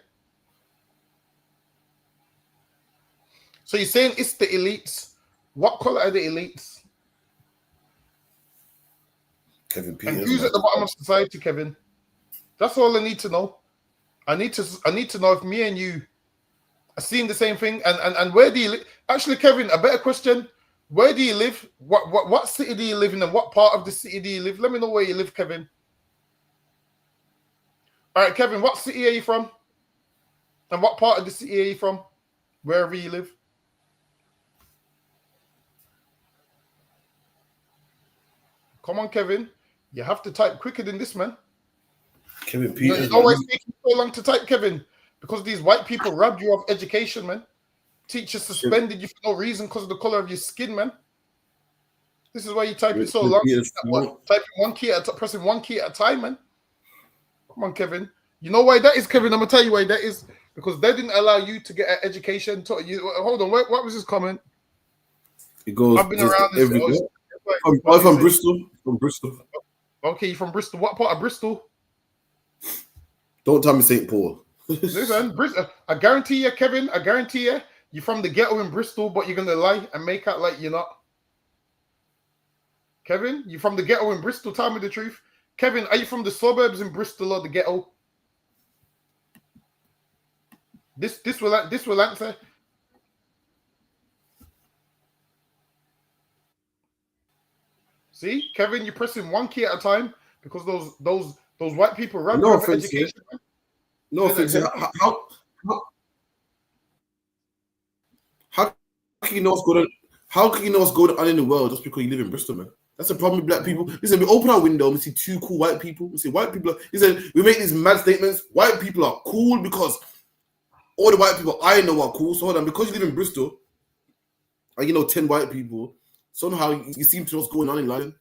So you're saying it's the elites. What color are the elites? Kevin Peters. And who's at the bottom of society, Kevin? That's all I need to know. I need to know if me and you are seeing the same thing. And where do you live? Actually, Kevin, a better question. Where do you live? What city do you live in, and what part of the city do you live? Let me know where you live, Kevin. All right, Kevin, what city are you from? And what part of the city are you from? Wherever you live. Come on, Kevin. You have to type quicker than this, man. Kevin Peters. It's always taking so long to type, Kevin, because these white people robbed you of education, man. Teachers suspended you for no reason because of the color of your skin, man. This is why you type it so long. Typing one key pressing one key at a time, man. Come on, Kevin. You know why that is, Kevin? I'm gonna tell you why that is. Because they didn't allow you to get an education. Hold on, what was his comment? It goes. I've been around this. I'm from Bristol. From Bristol. Okay, you're from Bristol. What part of Bristol? Don't tell me St. Paul. Listen, I guarantee you, Kevin. I guarantee you, you're from the ghetto in Bristol, but you're gonna lie and make out like you're not. Kevin, you're from the ghetto in Bristol. Tell me the truth. Kevin, are you from the suburbs in Bristol or the ghetto? This will answer. See, Kevin, you're pressing one key at a time because those white people run no for education. No offense. How can you know what's going on? How can you know what's going on in the world just because you live in Bristol, man? That's the problem with black people. Listen, we open our window and we see two cool white people. We see white people. Listen, we make these mad statements. White people are cool because all the white people I know are cool. So hold on, because you live in Bristol, and you know 10 white people, somehow you seem to know what's going on in London.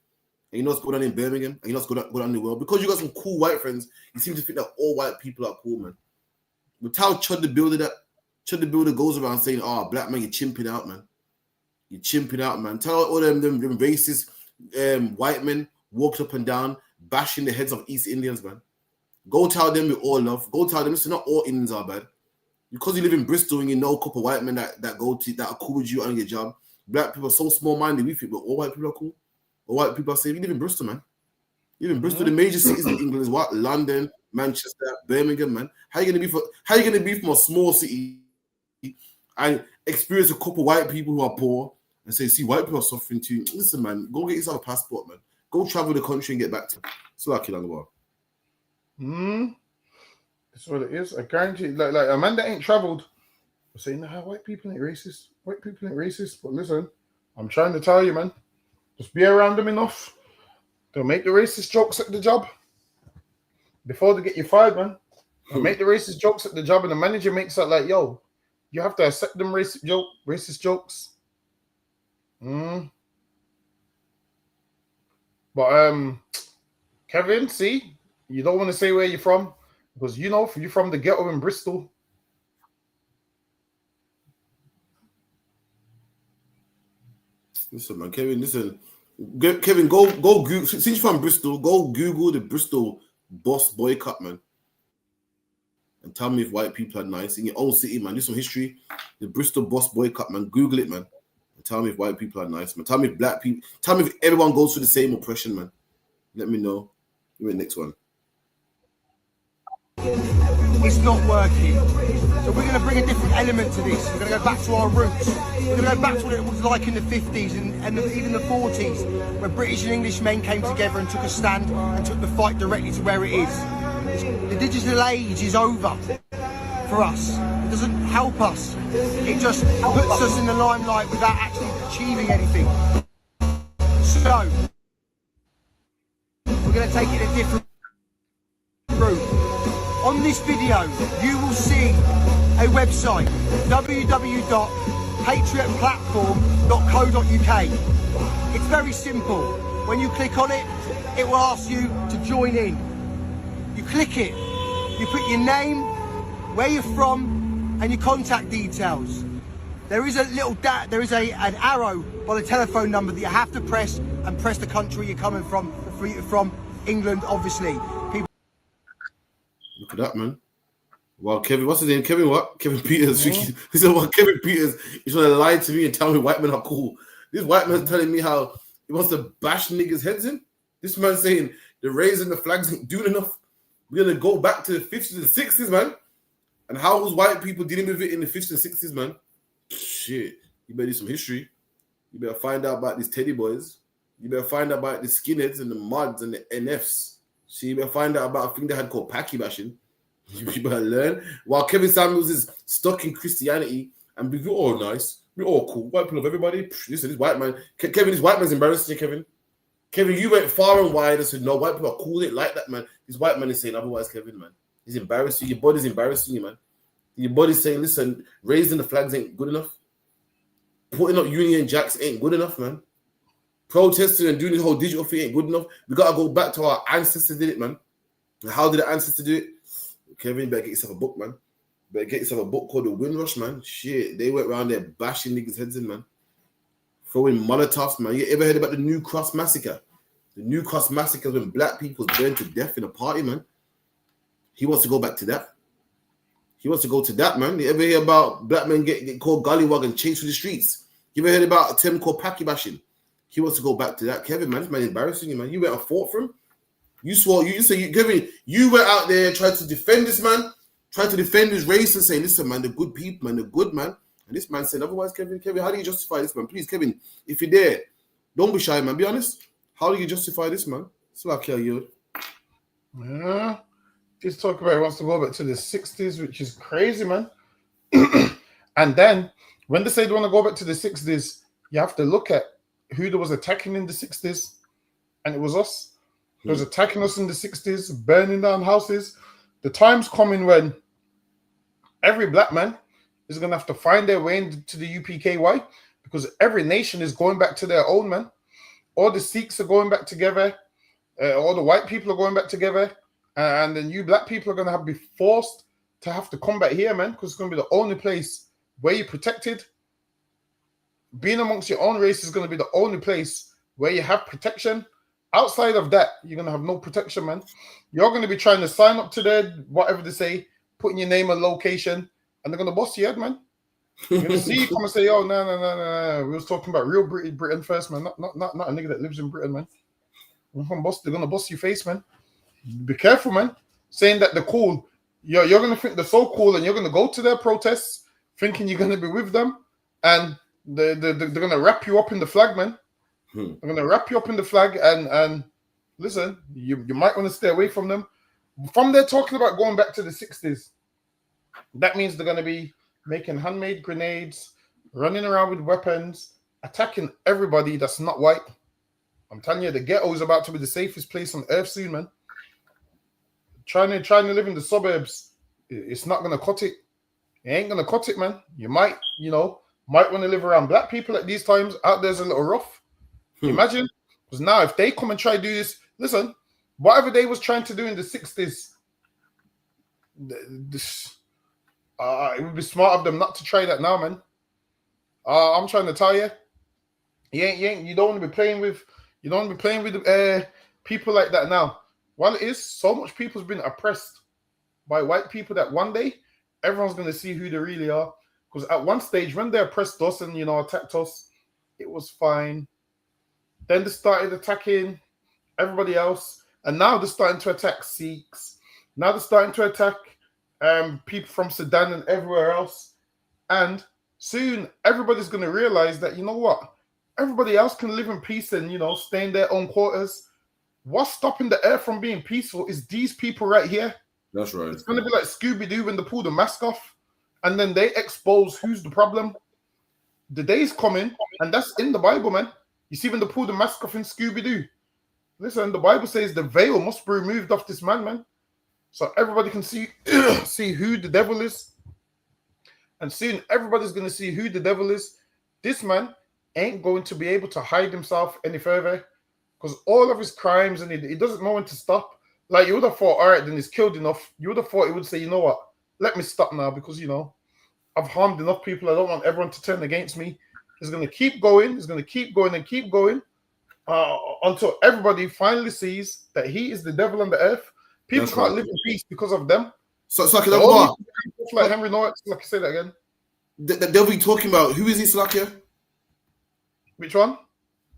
and you know what's going on in Birmingham, and you know what's going on in the world. Because you got some cool white friends, you seem to think that all white people are cool, man. But how Chud the Builder goes around saying, "Oh, black man, you're chimping out, man. You're chimping out, man." Tell all them racist white men walked up and down, bashing the heads of East Indians, man. Go tell them with all love. Go tell them, listen, not all Indians are bad. Because you live in Bristol and you know a couple of white men that are cool with you on your job. Black people are so small-minded, we think, but all white people are cool. All white people are saying, you live in Bristol, man. You live in Bristol. The major cities in England is what? London, Manchester, Birmingham, man. How you gonna be from a small city and experience a couple of white people who are poor and say, see, white people are suffering too? Listen, man, go get yourself a passport, man. Go travel the country and get back to it. It's like it on the world. That's what it is. I guarantee. Like a man that ain't traveled, will say, "Nah, white people ain't racist. White people ain't racist." But listen, I'm trying to tell you, man. Just be around them enough. They'll make the racist jokes at the job before they get you fired, man. They'll make the racist jokes at the job, and the manager makes that like, "Yo, you have to accept them racist jokes." But Kevin, see, you don't want to say where you're from. Because you know, you're from the ghetto in Bristol. Listen, man, Kevin, listen. Kevin, go Google. Since you're from Bristol, go Google the Bristol bus boycott, man. And tell me if white people are nice in your own city, man. Do some history. The Bristol bus boycott, man. Google it, man. And tell me if white people are nice, man. Tell me if black people, tell me if everyone goes through the same oppression, man. Let me know. Give me the next one. It's not working. So we're going to bring a different element to this. We're going to go back to our roots. We're going to go back to what it was like in the 50s and even the 40s, where British and English men came together and took a stand and took the fight directly to where it is. The digital age is over for us. It doesn't help us. It just puts us in the limelight without actually achieving anything. So, we're going to take it a different route. On this video, you will see a website, www.patriotplatform.co.uk. It's very simple. When you click on it, it will ask you to join in. You click it, you put your name, where you're from, and your contact details. There is a little an arrow by the telephone number that you have to press, and press the country you're coming from. From England, obviously. Look at that, man. Well, Kevin, what's his name? Kevin what? Kevin Peters. He said, well, Kevin Peters is trying to lie to me and tell me white men are cool. This white man's telling me how he wants to bash niggas' heads in. This man's saying the raising the flags ain't doing enough. We're going to go back to the 50s and 60s, man. And how was white people dealing with it in the 50s and 60s, man? Shit. You better do some history. You better find out about these teddy boys. You better find out about the skinheads and the mods and the NFs. See, you better find out about a thing they had called packy bashing. You better learn. While Kevin Samuels is stuck in Christianity and be all nice, we're all cool. White people love everybody. Listen, this white man, Kevin, this white man's embarrassing you, Kevin. Kevin, you went far and wide and said, no, white people are cool. They like that, man. This white man is saying otherwise, Kevin, man. He's embarrassing you. Your body's embarrassing you, man. Your body's saying, listen, raising the flags ain't good enough. Putting up Union Jacks ain't good enough, man. Protesting and doing this whole digital thing ain't good enough. We got to go back to our ancestors did it, man. And how did the ancestors do it? Kevin, you better get yourself a book, man. Better get yourself a book called The Windrush, man. Shit, they went around there bashing niggas' heads in, man. Throwing Molotovs, man. You ever heard about the New Cross Massacre? The New Cross Massacre when black people burned to death in a party, man. He wants to go back to that. He wants to go to that, man. You ever hear about black men get called gollywog and chased through the streets? You ever heard about a term called packy bashing? He wants to go back to that. Kevin, man, this man is embarrassing you, man. You went and fought for him. You swore, Kevin, you went out there trying to defend this man, trying to defend his race and say, listen, man, the good people, man, the good man. And this man said otherwise, Kevin, how do you justify this, man? Please, Kevin, if you're there, don't be shy, man. Be honest. How do you justify this, man? It's like you. Yeah. Just talk about he wants to go back to the 60s, which is crazy, man. And then when they say they want to go back to the 60s, you have to look at who there was attacking in the 60s. And it was us. They was attacking us in the 60s, burning down houses. The time's coming when every black man is going to have to find their way into the UPKY because every nation is going back to their own, man. all the Sikhs are going back together, all the white people are going back together, and then you black people are going to be forced to have to come back here, man, because it's going to be the only place where you're protected. Being amongst your own race is going to be the only place where you have protection. Outside of that, you're going to have no protection, man. You're going to be trying to sign up to their, whatever they say, putting your name and location, and they're going to bust your head, man. You're going to see you come and say, oh, no. We was talking about real Britain first, man. Not a nigga that lives in Britain, man. They're going to bust your face, man. Be careful, man. Saying that they're cool. You're going to think they're so cool, and you're going to go to their protests thinking you're going to be with them, and they're going to wrap you up in the flag, man. They're going to wrap you up in the flag, and listen, you might want to stay away from them. From there talking about going back to the 60s, that means they're going to be making handmade grenades, running around with weapons, attacking everybody that's not white. I'm telling you, the ghetto is about to be the safest place on earth soon, man. Trying to live in the suburbs, it's not going to cut it. It ain't going to cut it, man. You might want to live around black people at these times. Out there's a little rough. Imagine, because now if they come and try to do this, listen, whatever they was trying to do in the 60s, it would be smart of them not to try that now, man. I'm trying to tell you, you don't want to be playing with people like that now. While it is, so much people's been oppressed by white people that one day everyone's going to see who they really are. Because at one stage, when they oppressed us and attacked us, it was fine. Then they started attacking everybody else, and now they're starting to attack Sikhs. Now they're starting to attack people from Sudan and everywhere else. And soon everybody's going to realize that, you know what? Everybody else can live in peace and, stay in their own quarters. What's stopping the earth from being peaceful is these people right here. That's right. It's going to be like Scooby-Doo when they pull the mask off, and then they expose who's the problem. The day's coming, and that's in the Bible, man. You see when they pull the mask off in Scooby-Doo. Listen, the Bible says the veil must be removed off this man. So everybody can see who the devil is. And soon everybody's going to see who the devil is. This man ain't going to be able to hide himself any further, because all of his crimes, and he doesn't know when to stop. Like, you would have thought, all right, then he's killed enough. You would have thought he would say, you know what, let me stop now, because, I've harmed enough people. I don't want everyone to turn against me. He's going to keep going. He's going to keep going and keep going until everybody finally sees that he is the devil on the earth. People can't live in peace because of them. So Slakia, like Henry Norris, like I say that again. The devil you're talking about, who is he, Slakia? Which one?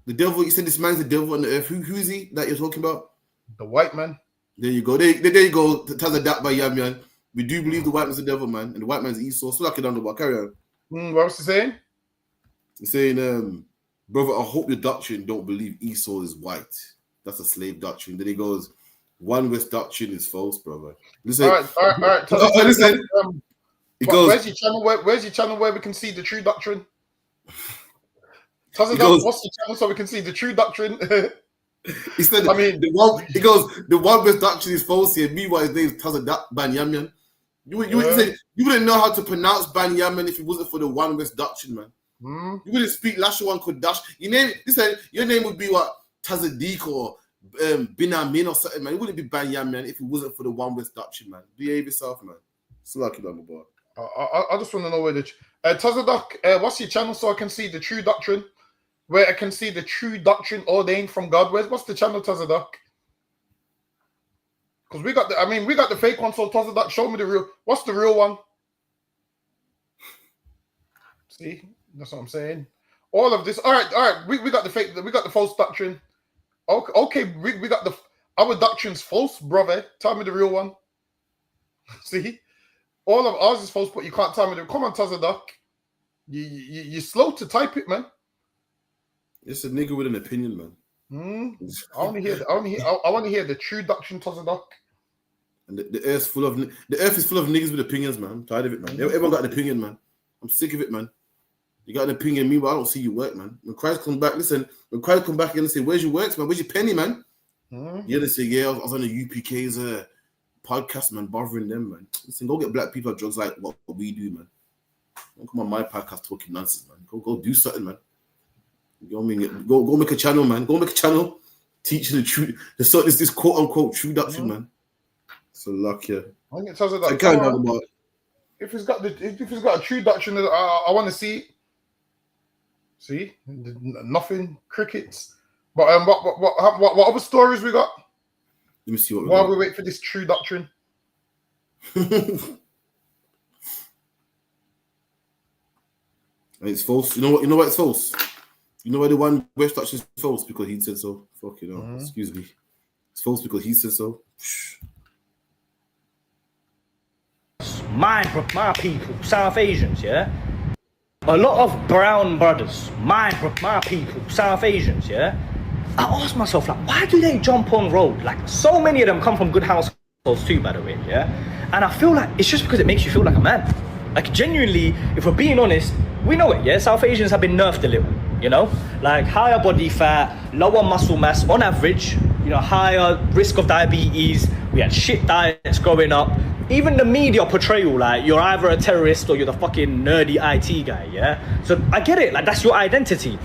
The devil, you said this man's the devil on the earth. Who is he that you're talking about? The white man. There you go. There you go. Tazadak by Yamian. We do believe the white man's the devil, man. And the white man's Esau. Slakia down the bar. Carry on. What was he saying? He's saying, brother, I hope your doctrine don't believe Esau is white. That's a slave doctrine. Then he goes, One West doctrine is false, brother. Listen, all right. Listen. He goes, where's your channel where we can see the true doctrine? What's the channel so we can see the true doctrine? He said, the one West doctrine is false here. Meanwhile, his name is Tazadak Banyamian. You wouldn't know how to pronounce Banyamin if it wasn't for the One West doctrine, man. You wouldn't speak Lashawan Kodash. Your name would be what? Tazadik or Binamin or something, man. It wouldn't be Banyamin if it wasn't for the One West doctrine, man. Behave yourself, man. It's lucky on the board. I just want to know where the Tazadak, what's your channel so I can see the true doctrine? Where I can see the true doctrine ordained from God. What's the channel, Tazadak? Because we got the fake one, so Tazadak, show me the real. What's the real one? See, that's what I'm saying. All of this. All right. We got the fake. We got the false doctrine. Okay. We got our doctrine's false, brother. Tell me the real one. See, all of ours is false, but you can't tell me the. Come on, Tazadak. You're slow to type it, man. It's a nigga with an opinion, man. I want to hear the true doctrine, Tazadak. And the earth is full of niggas with opinions, man. I'm tired of it, man. Everyone got an opinion, man. I'm sick of it, man. You got an opinion, me, but I don't see you work, man. When Christ comes back, listen. When Christ comes back, you're gonna say, "Where's your works, man? Where's your penny, man?" You're gonna say, "Yeah, I was on the UPK's podcast, man, bothering them, man." Listen, go get black people on drugs like what we do, man. Don't come on my podcast talking nonsense, man. Go do something, man. You know what I mean? Go make a channel, man. Go make a channel. Teach the truth. This quote unquote true doctrine, man. So luck, yeah. I think it tells us that if it's got a true doctrine, I want to see it. See, nothing, crickets. But what other stories we got? Let me see what. While we wait for this true doctrine. It's false. You know what? You know why it's false. You know why the one West doctrine is false because he said so. Fuck you know. Excuse me. It's false because he said so. My people, South Asians, yeah. A lot of brown brothers, my people, South Asians, yeah. I ask myself, like, why do they jump on road? Like, so many of them come from good households too, by the way, yeah. And I feel like it's just because it makes you feel like a man. Like, genuinely, if we're being honest, we know it, yeah. South Asians have been nerfed a little, you know, like higher body fat, lower muscle mass on average, you know, higher risk of diabetes. We had shit diets growing up. Even the media portrayal, like, you're either a terrorist or you're the fucking nerdy IT guy, yeah? So I get it, like, that's your identity.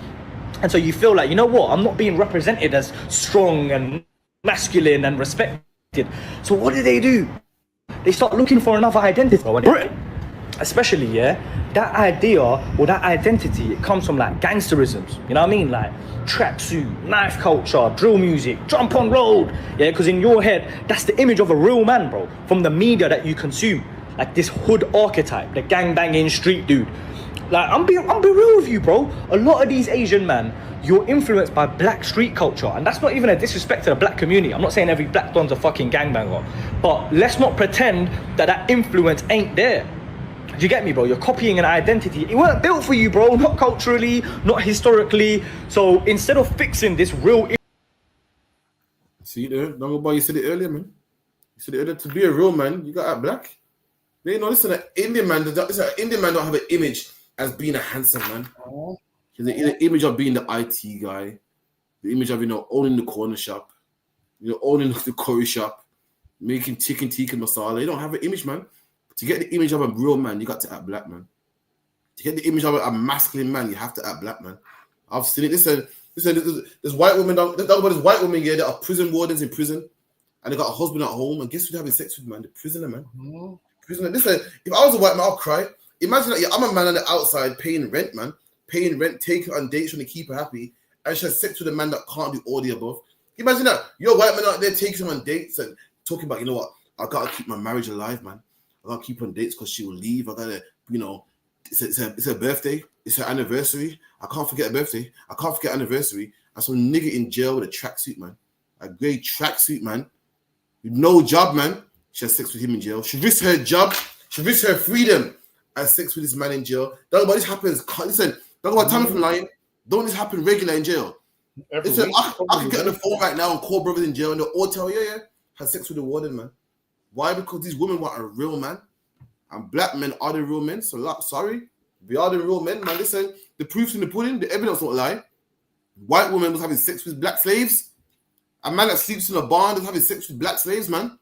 And so you feel like, you know what, I'm not being represented as strong and masculine and respected. So what do? They start looking for another identity. Especially, yeah, that idea or that identity, it comes from like gangsterisms, you know what I mean? Like tracksuit, knife culture, drill music, jump on road, yeah, because in your head, that's the image of a real man, bro, from the media that you consume. Like this hood archetype, the gang banging street dude. Like, I'm being real with you, bro. A lot of these Asian men, you're influenced by black street culture, and that's not even a disrespect to the black community. I'm not saying every black don's a fucking gangbanger, but let's not pretend that influence ain't there. Do you get me, bro? You're copying an identity. It weren't built for you, bro. Not culturally, not historically. So instead of fixing this real... See there? Nobody, you said it earlier, man. You said it earlier. To be a real man, you got to act black. You know, listen, an Indian man don't have an image as being a handsome man. He's an image of being the IT guy. The image of, you know, owning the corner shop. You know, owning the curry shop. Making chicken tikka masala. They don't have an image, man. To get the image of a real man, you got to act black, man. To get the image of a masculine man, you have to act black, man. I've seen it. Listen, there's white women. There's white women here that are prison wardens in prison, and they got a husband at home. And guess who they're having sex with, man? The prisoner, man. Prisoner. Listen, if I was a white man, I'll cry. Imagine that, yeah, I'm a man on the outside paying rent, man. Paying rent, taking her on dates, trying to keep her happy, and she has sex with a man that can't do all the above. Imagine that. You're a white man out there taking her on dates and talking about, you know what? I gotta keep my marriage alive, man. I gotta keep on dates because she will leave. I gotta, you know, it's her birthday, it's her anniversary. I can't forget her birthday. I can't forget anniversary. And some nigga in jail with a tracksuit, man. A grey tracksuit, man. With no job, man. She has sex with him in jail. She risked her job. She risked her freedom and sex with this man in jail. Don't know what this happens. Listen, don't know what time from lying. Don't this happen regular in jail? Listen, I can get on the phone right now and call brothers in jail and they'll all tell you, yeah, had sex with the warden, man. Why? Because these women want a real man. And black men are the real men. So, sorry. We are the real men, man. Listen, the proof's in the pudding. The evidence don't lie. White women was having sex with black slaves. A man that sleeps in a barn is having sex with black slaves, man.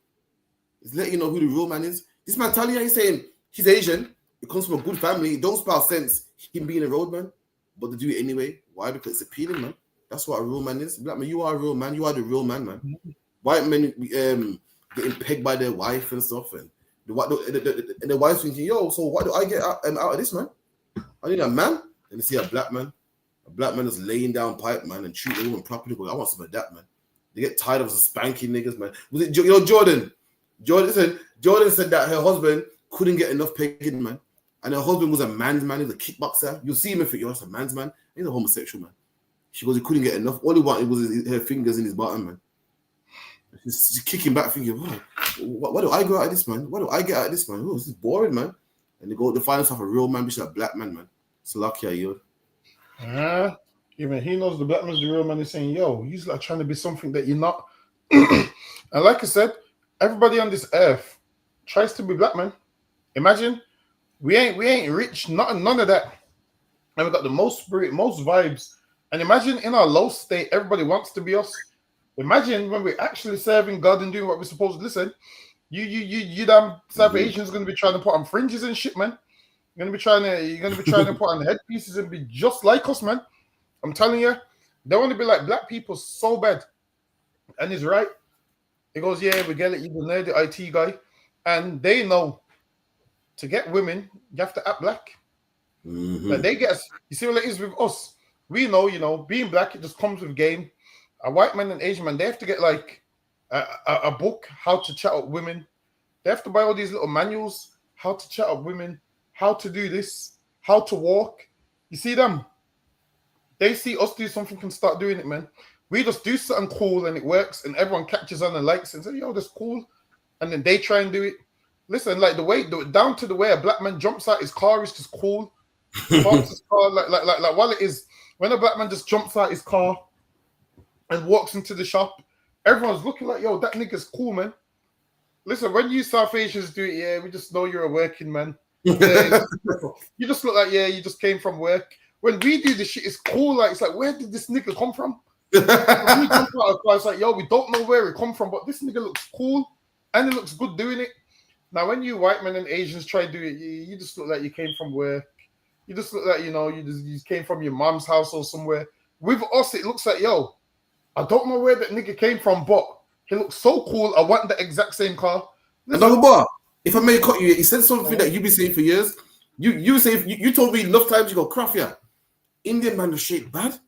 It's letting you know who the real man is. This man telling you, he's saying he's Asian. It comes from a good family. It don't spell sense him being a road man. But they do it anyway. Why? Because it's appealing, man. That's what a real man is. Black man, you are a real man. You are the real man, man. White men getting pegged by their wife and stuff, and the wife's thinking, yo, so what do I get out of this, man? I need a man. And you see a black man is laying down pipe, man, and treating a woman properly. I want some of that, man. They get tired of spanking niggas, man. Was it, you know, Jordan said that her husband couldn't get enough pegging, man. And her husband was a man's man, he was a kickboxer. You'll see him and think, yo, that's a man's man. He's a homosexual, man. She goes, he couldn't get enough. All he wanted was her fingers in his bottom, man. She's kicking back, thinking, what do I go out of this, man? What do I get out of this, man? Oh, this is boring, man. And they find themselves a real man, which is a black man, man. So lucky are you. Even he knows the black man's the real man. Is saying, yo, he's like trying to be something that you're not. And like I said, everybody on this earth tries to be black, man. Imagine we ain't rich, none of that. And we got the most spirit, most vibes. And imagine in our low state, everybody wants to be us. Imagine when we're actually serving God and doing what we're supposed to. Listen, you damn South Asians going to be trying to put on fringes and shit, man. You're gonna be trying to put on headpieces and be just like us, man. I'm telling you, they want to be like black people so bad. And he's right. He goes, yeah, we get it. You're the nerdy IT guy. And they know to get women, you have to act black. Like they get us. You see what it is with us? We know, being black, it just comes with game. A white man and Asian man, they have to get like a book, how to chat up women. They have to buy all these little manuals, how to chat up women, how to do this, how to walk. You see them? They see us do something and start doing it, man. We just do something cool and it works and everyone catches on and likes and says, yo, that's cool. And then they try and do it. Listen, like down to the way a black man jumps out his car is just cool. Parks his car, like while it is, when a black man just jumps out his car and walks into the shop, everyone's looking like, yo, that nigga's cool, man. Listen, when you South Asians do it, yeah, we just know you're a working man. Yeah, you just look like, yeah, you just came from work. When we do this shit, it's cool. Like, it's like, where did this nigga come from? When we jump out of car, it's like, yo, we don't know where it come from, but this nigga looks cool and it looks good doing it. Now, when you white men and Asians try to do it, you just look like you came from work. You just look like, you just came from your mom's house or somewhere. With us, it looks like, yo, I don't know where that nigga came from, but he looks so cool. I want the exact same car. Another bar. If I may cut you, he said something that you've been saying for years. You told me enough times. You go, Crafia, Indian man was shaped bad.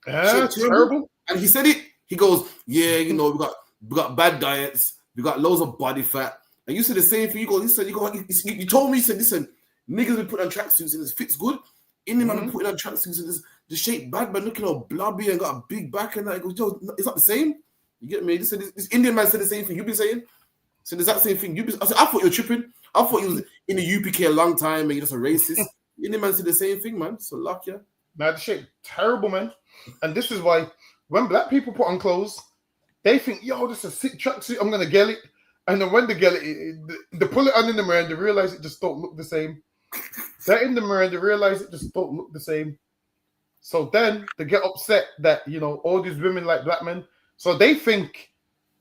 Yeah, terrible. And he said it. He goes, yeah, we got bad diets. We got loads of body fat. And you said the same thing. You go, listen. You told me. You said, listen, niggas been putting on tracksuits and it fits good. Indian man been putting on tracksuits and the shape bad, man looking all blobby and got a big back and that. He goes, yo, it's not the same. You get me? This Indian man said the same thing you've been saying. So there's that same thing. I thought you were tripping. I thought you was in the UPK a long time and you're just a racist. Indian man said the same thing, man. So luck, yeah. Nah, the shape terrible, man. And this is why when black people put on clothes, they think, yo, this is a sick tracksuit. I'm gonna get it. And then when they get it, they pull it on in the mirror and they realize it just don't look the same. They're in the mirror and they realize it just don't look the same. So then they get upset that, all these women like black men. So they think,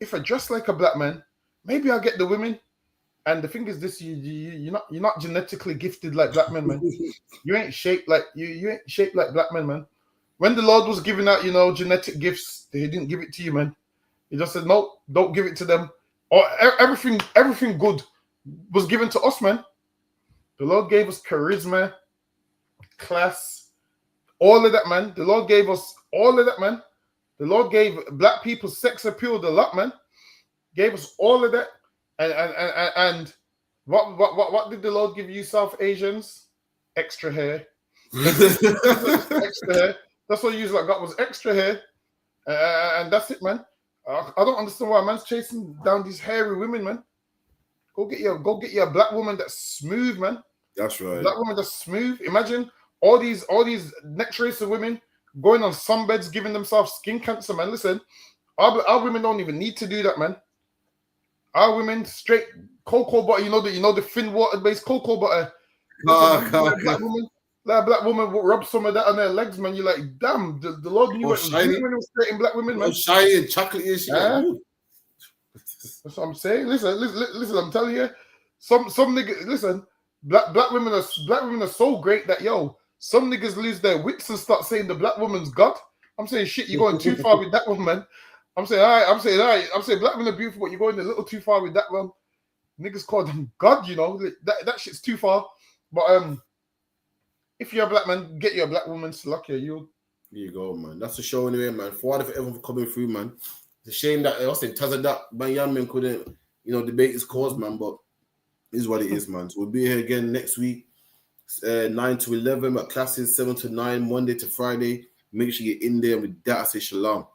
if I dress like a black man, maybe I'll get the women. And the thing is this, you're not genetically gifted like black men, man. You ain't shaped like you ain't shaped like black men, man. When the Lord was giving out, genetic gifts, he didn't give it to you, man. He just said, no, don't give it to them. Or everything good was given to us, man. The Lord gave us charisma, class, all of that, man. The Lord gave us all of that, man. The Lord gave black people sex appeal a lot, man. Gave us all of that. And what did the Lord give you, South Asians? Extra hair. Extra hair. That's what you got was extra hair. And that's it, man. I don't understand why a man's chasing down these hairy women, man. Go get you a black woman that's smooth, man. That's right. Black woman that's smooth. Imagine all these next race of women going on sunbeds, giving themselves skin cancer, man. Listen, our women don't even need to do that, man. Our women straight cocoa butter, the thin water-based cocoa butter. Black woman will rub some of that on their legs, man. You're like, damn, the Lord knew it was straight in black women, man. Shiny and chocolate-ish. Yeah. That's what I'm saying. Listen, I'm telling you, some niggas, listen, black women are so great that, some niggas lose their wits and start saying the black woman's God. I'm saying, shit, you're going too far with that one, man. I'm saying, all right. I'm saying black women are beautiful, but you're going a little too far with that one. Niggas call them God, that shit's too far. But if you're a black man, get you a black woman, lucky you. There you go, man. That's the show anyway, man. For everyone coming through, man. It's a shame that I said Tazadak, man, young man couldn't, debate his cause, man. But it is what it is, man. So we'll be here again next week, 9 to 11 at classes, 7 to 9, Monday to Friday. Make sure you're in there. With that, I say shalom.